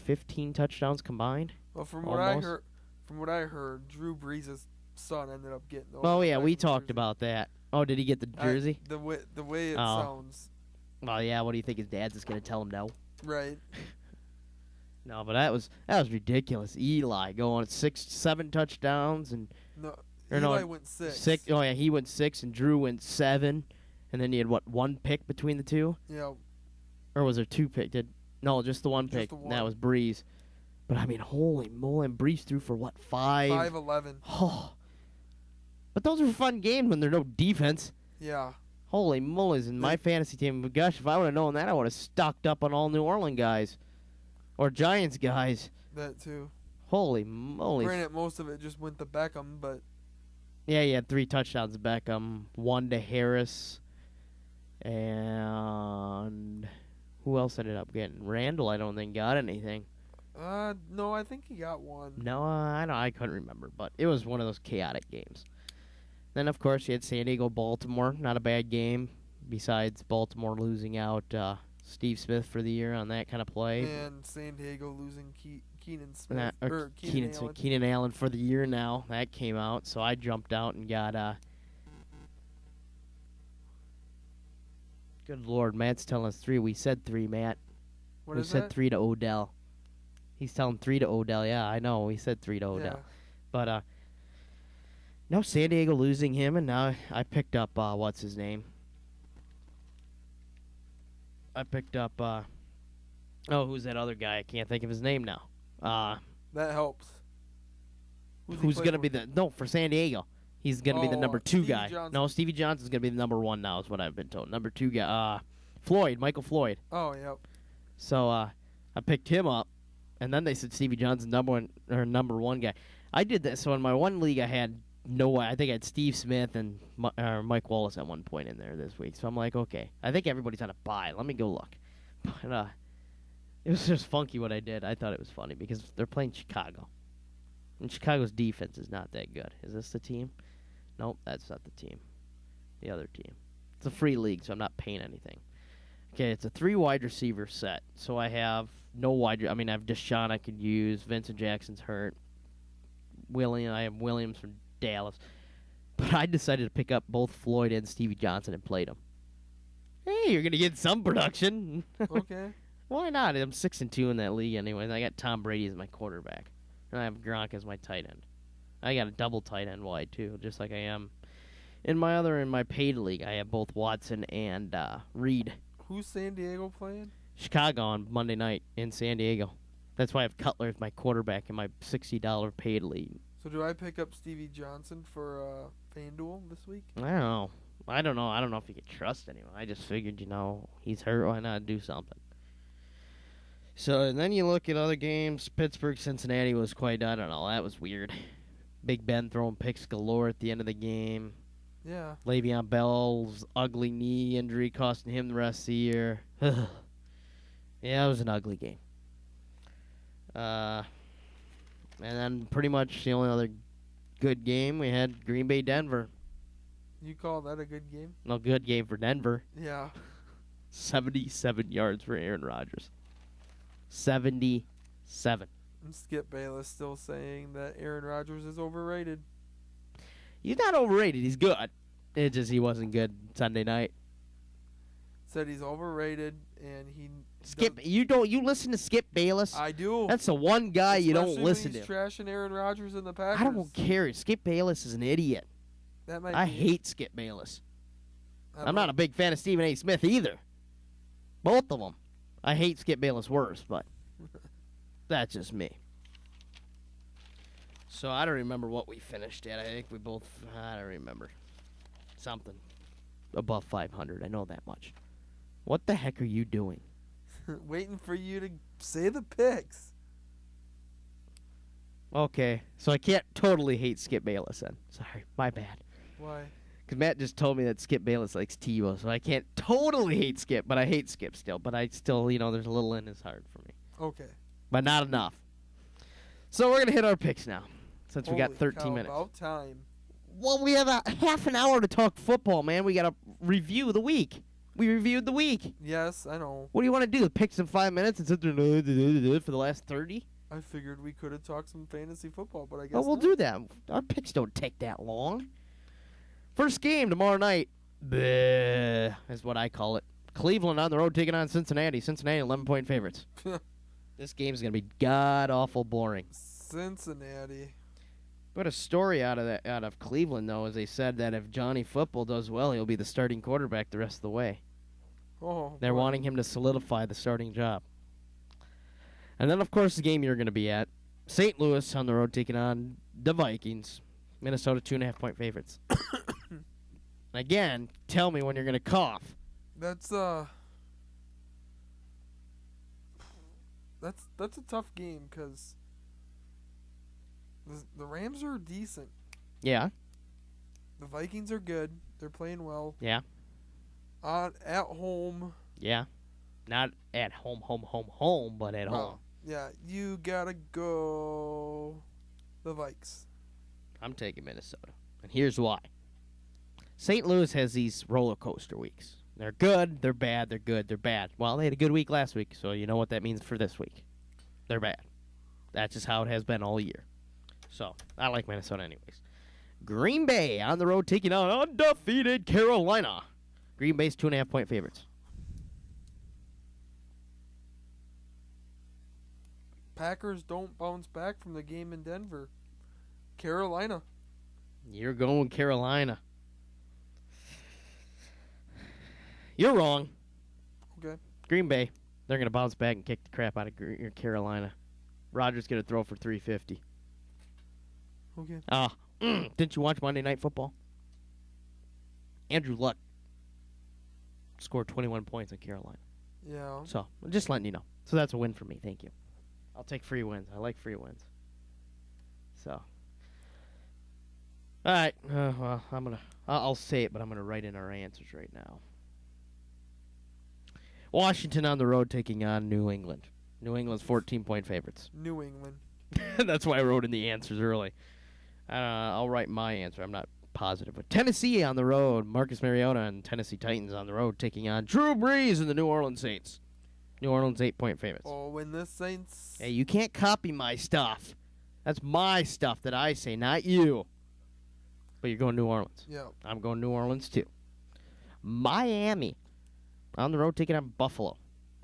15 touchdowns combined. well, from Almost. what I heard, Drew Brees' son ended up getting. the Oh yeah, we Vikings talked jersey. about that. Oh, did he get the jersey? The way it Oh. sounds, Well, yeah. What do you think his dad's just gonna tell him no? right? No, but that was ridiculous. Eli going 6-7 touchdowns and No, Or no, Eli went 6. 6. Oh yeah, he went 6 and Drew went 7, and then you had one pick between the two, Yeah, or was there 2 pick? No, just the one Just pick. the And that one. was Breeze. But I mean, holy moly, and Breeze threw for what 5? 5-11. Oh. But those are fun games when there's no defense. Yeah, Holy moly's, in my fantasy team, but gosh, if I would have known that, I would have stocked up on all New Orleans guys. Or Giants guys. that too. Holy moly. Granted, most of it just went to Beckham, but Yeah, he had 3 touchdowns to Beckham, 1 to Harris, and who else ended up getting? Randall, I don't think, got anything. no, I think he got one. No, I couldn't remember, but it was one of those chaotic games. Then, of course, you had San Diego, Baltimore. Not a bad game, besides Baltimore losing out Steve Smith for the year on that kind of play. And San Diego losing Keenan Smith Nah, or Keenan Allen. Keenan Allen for the year now. That came out, so I jumped out and got good Lord, Matt's telling us 3. We said 3, Matt. What We is said that? 3 to Odell. He's telling 3 to Odell. Yeah, I know. We said 3 to Odell. Yeah. But no, San Diego losing him, and now I picked up what's his name? I picked up who's that other guy? I can't think of his name now. That helps. he Who's play gonna for? be the for San Diego? He's gonna be the number 2 Stevie guy. Johnson. No, Stevie Johnson's gonna be the number 1 now. Is what I've been told. Number 2 guy, Michael Floyd. Oh, yep. So I picked him up, and then they said Stevie Johnson's number 1 guy. I did that. So in my one league, I had I think I had Steve Smith and Mike Wallace at one point in there this week. So I'm like, okay, I think everybody's on a bye. Let me go look. But it was just funky what I did. I thought it was funny because they're playing Chicago, and Chicago's defense is not that good. Is this the team? Nope, that's not the team. The other team. It's a free league, so I'm not paying anything. Okay, it's a 3 wide receiver set. So I have no wide. I mean, I have Deshaun I could use. Vincent Jackson's hurt. I have Williams from Dallas. But I decided to pick up both Floyd and Stevie Johnson and played them. Hey, you're gonna get some production. Okay. Why not? I'm 6-2 in that league anyway. I got Tom Brady as my quarterback, and I have Gronk as my tight end. I got a double tight end wide too, just like I am in my paid league. I have both Watson and Reed. Who's San Diego playing? Chicago on Monday night in San Diego. That's why I have Cutler as my quarterback in my $60 paid league. So do I pick up Stevie Johnson for FanDuel this week? I don't know. I don't know if you can trust anyone. I just figured, he's hurt. Why not do something? So, and then you look at other games. Pittsburgh, Cincinnati was quite, I don't know. That was weird. Big Ben throwing picks galore at the end of the game. Yeah. Le'Veon Bell's ugly knee injury costing him the rest of the year. Yeah, it was an ugly game. And then pretty much the only other good game we had Green Bay Denver. You call that a good game? No good game for Denver. Yeah. 77 yards for Aaron Rodgers. 77. And Skip Bayless still saying that Aaron Rodgers is overrated. He's not overrated. He's good. It's just he wasn't good Sunday night. Said he's overrated and he Skip, does- you listen to Skip Bayless? I do. That's the one guy you don't Especially when listen he's to. trashing Aaron Rodgers and the Packers. I don't care. Skip Bayless is an idiot. That might I be- hate Skip Bayless. I I'm not a big fan of Stephen A. Smith either. Both of them. I hate Skip Bayless worse, but that's just me. So I don't remember what we finished at. I think we both, I don't remember. Something above 500. I know that much. What the heck are you doing? waiting for you to say the picks. Okay, so I can't totally hate Skip Bayless then. Sorry, my bad. Why? Because Matt just told me that Skip Bayless likes Tebow, so I can't totally hate Skip, but I hate Skip still. But I still, there's a little in his heart for me. Okay. But not enough. So we're going to hit our picks now, since we got Holy 13 cow, minutes. About time. Well, we have a half an hour to talk football, man. We got to review the week. We reviewed the week. Yes, I know. What do you want to do? Picks in 5 minutes and sit there for the last 30? I figured we could have talked some fantasy football, but I guess Oh, we'll not. do that. Our picks don't take that long. First game tomorrow night. Bleh, is what I call it. Cleveland on the road taking on Cincinnati. Cincinnati 11-point favorites. This game's going to be god-awful boring. Cincinnati. But a story out of Cleveland, though, is they said that if Johnny Football does well, he'll be the starting quarterback the rest of the way. Oh, They're boy. wanting him to solidify the starting job. And then, of course, the game you're going to be at. St. Louis on the road taking on the Vikings. Minnesota 2.5-point favorites. Again, tell me when you're going to cough. That's a tough game because the Rams are decent. Yeah, The Vikings are good. They're playing well. yeah, At home. yeah. Not at home, but at home. Well, yeah, you gotta go the Vikes. I'm taking Minnesota. And here's why. St. Louis has these roller coaster weeks. They're good, they're bad, they're good, they're bad. Well, they had a good week last week, so you know what that means for this week. They're bad. That's just how it has been all year. So, I like Minnesota anyways. Green Bay on the road taking on undefeated Carolina. Green Bay's 2.5-point favorites. Packers don't bounce back from the game in Denver. Carolina. You're going Carolina. You're wrong. Okay. Green Bay. They're going to bounce back and kick the crap out of Carolina. Rodgers going to throw for 350. Okay. Didn't you watch Monday Night Football? Andrew Luck scored 21 points in Carolina. Yeah. So, I'm just letting you know. So that's a win for me. Thank you. I'll take free wins. I like free wins. So. All right. Well, I'll say it, but I'm going to write in our answers right now. Washington on the road taking on New England. New England's 14-point favorites. New England. That's why I wrote in the answers early. I'll write my answer. I'm not positive. But Tennessee on the road. Marcus Mariota and Tennessee Titans on the road taking on Drew Brees and the New Orleans Saints. New Orleans 8-point favorites. Oh, when the Saints. Hey, you can't copy my stuff. That's my stuff that I say, not you. But you're going New Orleans. Yeah. I'm going New Orleans too. Miami on the road taking on Buffalo.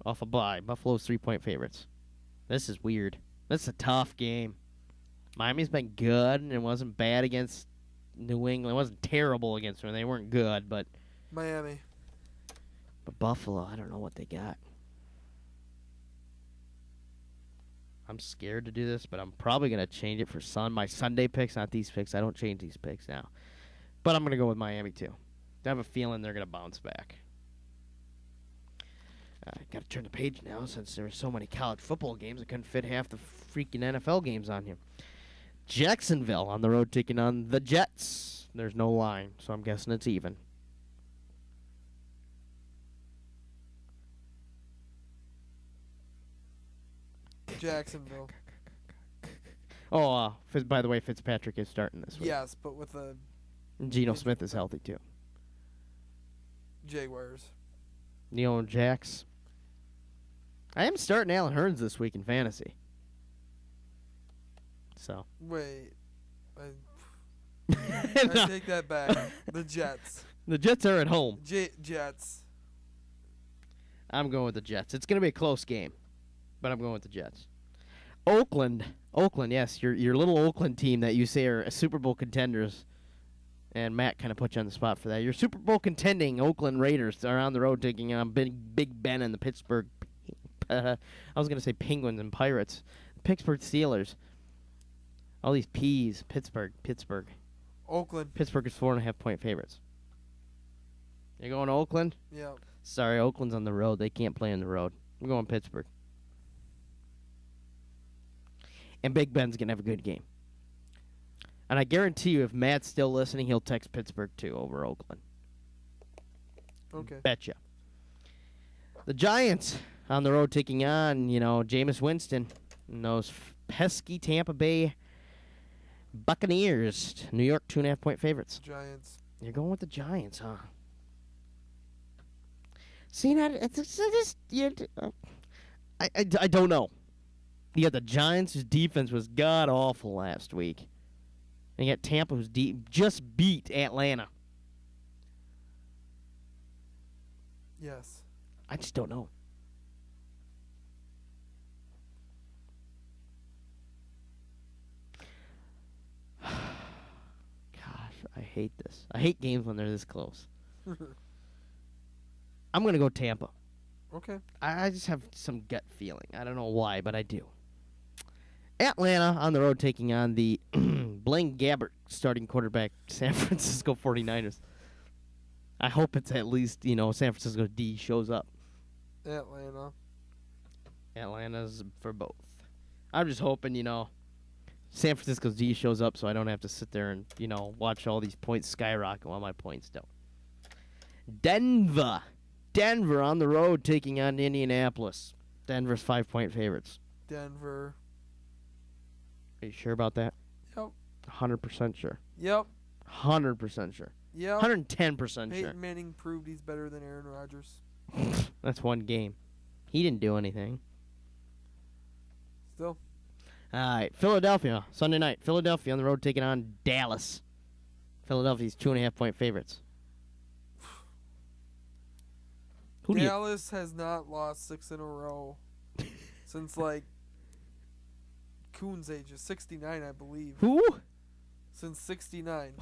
Off a bye. Buffalo's 3-point favorites. This is weird. This is a tough game. Miami's been good and it wasn't bad against New England. It wasn't terrible against them. They weren't good, but Miami. Buffalo, I don't know what they got. I'm scared to do this, but I'm probably going to change it for my Sunday picks, not these picks. I don't change these picks now. But I'm going to go with Miami, too. I have a feeling they're going to bounce back. I got to turn the page now since there were so many college football games. I couldn't fit half the freaking NFL games on here. Jacksonville on the road taking on the Jets. There's no line, so I'm guessing it's even. Jacksonville. Oh, by the way, Fitzpatrick is starting this week. Yes, but with the Geno Smith is healthy too. Jaguars. Neil Jacks. I am starting Alan Hearns this week in fantasy. So. Wait. I No. take that back. The Jets. The Jets are at home. Jets. I'm going with the Jets. It's going to be a close game, but I'm going with the Jets. Oakland, yes, your little Oakland team that you say are Super Bowl contenders, and Matt kind of put you on the spot for that. Your Super Bowl contending Oakland Raiders are on the road taking on Big Ben and the Pittsburgh, I was going to say Penguins and Pirates. Pittsburgh Steelers. All these P's. Pittsburgh. Oakland. Pittsburgh is 4.5-point favorites. You're going to Oakland? Yeah. Sorry, Oakland's on the road. They can't play on the road. I'm going Pittsburgh. And Big Ben's going to have a good game. And I guarantee you, if Matt's still listening, he'll text Pittsburgh too over Oakland. Okay. Betcha. The Giants on the road taking on, Jameis Winston and those pesky Tampa Bay Buccaneers. New York 2.5-point favorites. Giants. You're going with the Giants, huh? See, I don't know. Yeah, the Giants' defense was god-awful last week. And yet Tampa was just beat Atlanta. Yes. I just don't know. Gosh, I hate this. I hate games when they're this close. I'm going to go Tampa. Okay. I just have some gut feeling. I don't know why, but I do. Atlanta on the road taking on the Blaine Gabbert starting quarterback San Francisco 49ers. I hope it's at least, San Francisco D shows up. Atlanta's for both. I'm just hoping, San Francisco's D shows up so I don't have to sit there and, watch all these points skyrocket while my points don't. Denver on the road taking on Indianapolis. Denver's 5-point favorites. Denver. Are you sure about that? Yep. 100% sure. Yep. 100% sure. Yep. 110% sure. Peyton Manning proved he's better than Aaron Rodgers. That's one game. He didn't do anything. Still. All right, Philadelphia, Sunday night. Philadelphia on the road taking on Dallas. Philadelphia's 2.5-point favorites. Dallas has not lost 6 in a row since, Kuhn's age is 69, I believe. Who? Since 69.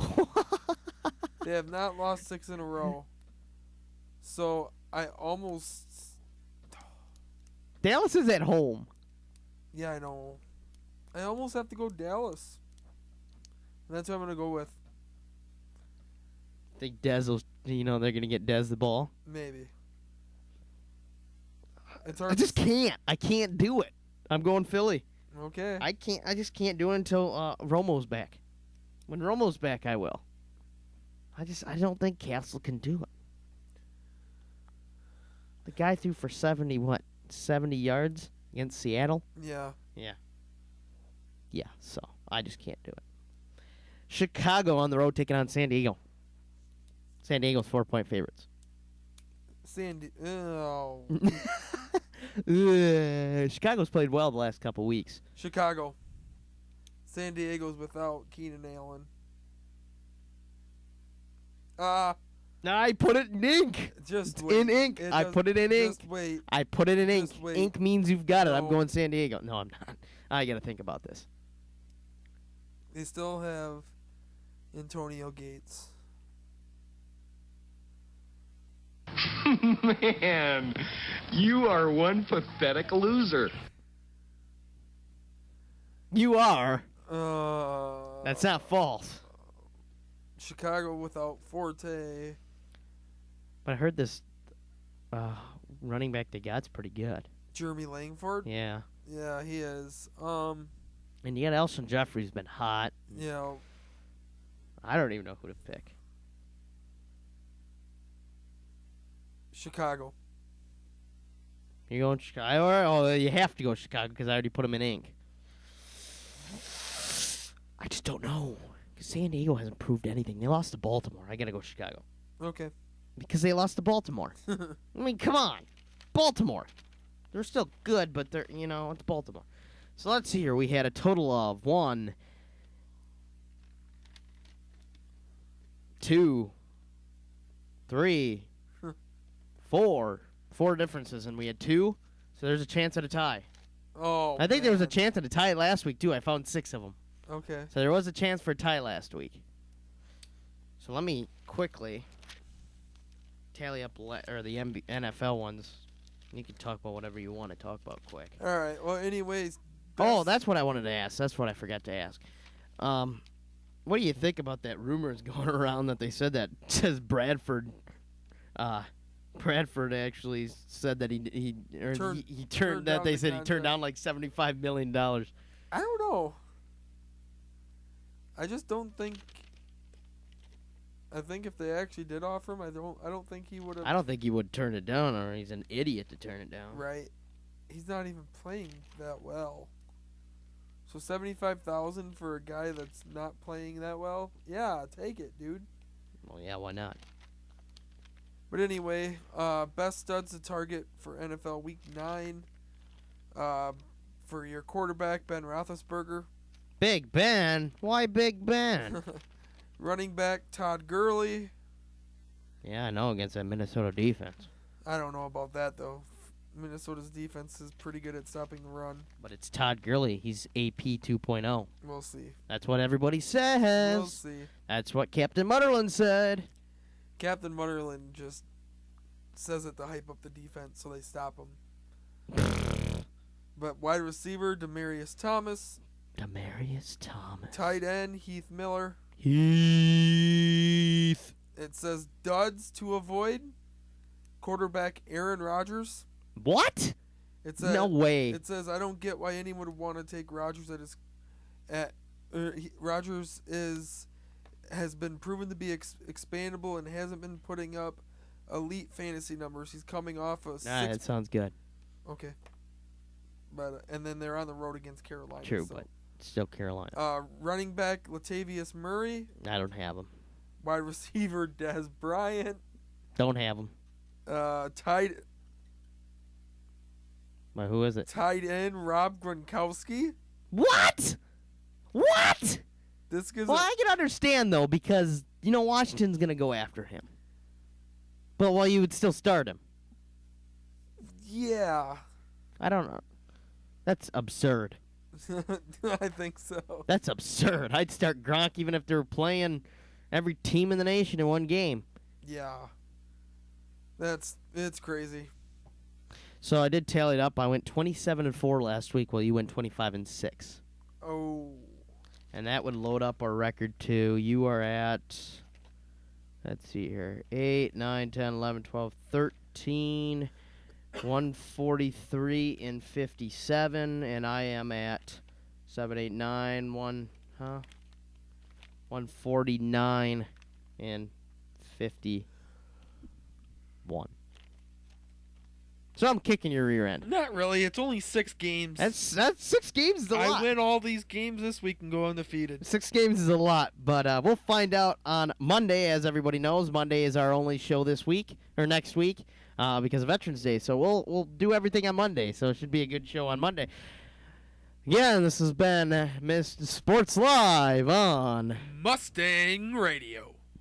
They have not lost 6 in a row. So, I almost... Dallas is at home. Yeah, I know. I almost have to go Dallas. And that's what I'm going to go with. Think Dez will, they're going to get Dez the ball? Maybe. It's hard. I just can't. I can't do it. I'm going Philly. Okay. I just can't do it until Romo's back. When Romo's back, I will. I don't think Castle can do it. The guy threw for 70 yards against Seattle? Yeah. Yeah, so I just can't do it. Chicago on the road taking on San Diego. San Diego's 4-point favorites. Chicago's played well the last couple weeks. Chicago. San Diego's without Keenan Allen. I put it in ink. Just It's wait. in ink. I put it in ink. Just wait. I put it in ink. Just wait. Ink means you've got it. I'm No. going San Diego. No, I'm not. I got to think about this. They still have Antonio Gates. Man, you are one pathetic loser. You are. Uh, That's not false. Chicago without Forte. But I heard this running back they got's pretty good. Jeremy Langford. Yeah. Yeah, he is. And yet Elson Jeffrey's been hot. Yeah. I don't even know who to pick. Chicago. You going Chicago? Oh, you have to go Chicago because I already put him in ink. San Diego hasn't proved anything. They lost to Baltimore. I gotta go Chicago Okay. because they lost to Baltimore. I mean, come on, Baltimore. They're still good, but they're it's Baltimore. So let's see here. We had a total of 1, 2, 3, 4 differences, and we had 2. So there's a chance at a tie. Oh. I think there was a man. chance at a tie last week too. I found 6 of them. Okay. So there was a chance for a tie last week. So let me quickly tally up the NFL ones. You can talk about whatever you want to talk about quick. All right. Well, anyways. Oh, that's what I wanted to ask. That's what I forgot to ask. What do you think about that rumors going around that they said that says Bradford actually said that he turned that down they the said he turned contract. down like $75 million. I don't know. I just don't think. I think if they actually did offer him, I don't think he would have. I don't think he would turn it down, or he's an idiot to turn it down. Right. He's not even playing that well. So 75,000 for a guy that's not playing that well? Yeah, take it, dude. Well, yeah, why not? But anyway, best studs to target for NFL Week 9. For your quarterback, Ben Roethlisberger. Big Ben? Why Big Ben? Running back, Todd Gurley. Yeah, I know, against that Minnesota defense. I don't know about that, though. Minnesota's defense is pretty good at stopping the run. But it's Todd Gurley. He's AP 2.0. We'll see. That's what everybody says. We'll see. That's what Captain Mutterland said. Captain Mutterland just says it to hype up the defense so they stop him. But wide receiver, Demaryius Thomas. Demaryius Thomas. Tight end, Heath Miller. Heath. It says duds to avoid. Quarterback, Aaron Rodgers. What? It No way. It says I don't get why anyone would want to take Rodgers Rodgers has been proven to be expandable and hasn't been putting up elite fantasy numbers. He's coming off a That sounds good. Okay. But and then they're on the road against Carolina. True, so. but still Carolina. Running back Latavius Murray. I don't have him. Wide receiver Dez Bryant. Don't have him. Tight Who is it? tight end Rob Gronkowski. What? What? This gives Well, I can understand, though, because, Washington's going to go after him. But, you would still start him. yeah. I don't know. That's absurd. I think so. That's absurd. I'd start Gronk even if they're playing every team in the nation in one game. Yeah. It's crazy. So I did tally it up. I went 27-4 last week, while you went 25-6. Oh. And that would load up our record to, you are at, let's see here, 8, 9, 10, 11, 12, 13, 143 and 57, and I am at 7, 8, 9, 149 and 51. So I'm kicking your rear end. Not really. It's only 6 games. That's 6 games is a lot. I win all these games this week and go undefeated. 6 games is a lot, but we'll find out on Monday. As everybody knows, Monday is our only show this week or next week because of Veterans Day. So we'll do everything on Monday. So it should be a good show on Monday. Again, this has been Mr. Sports Live on Mustang Radio.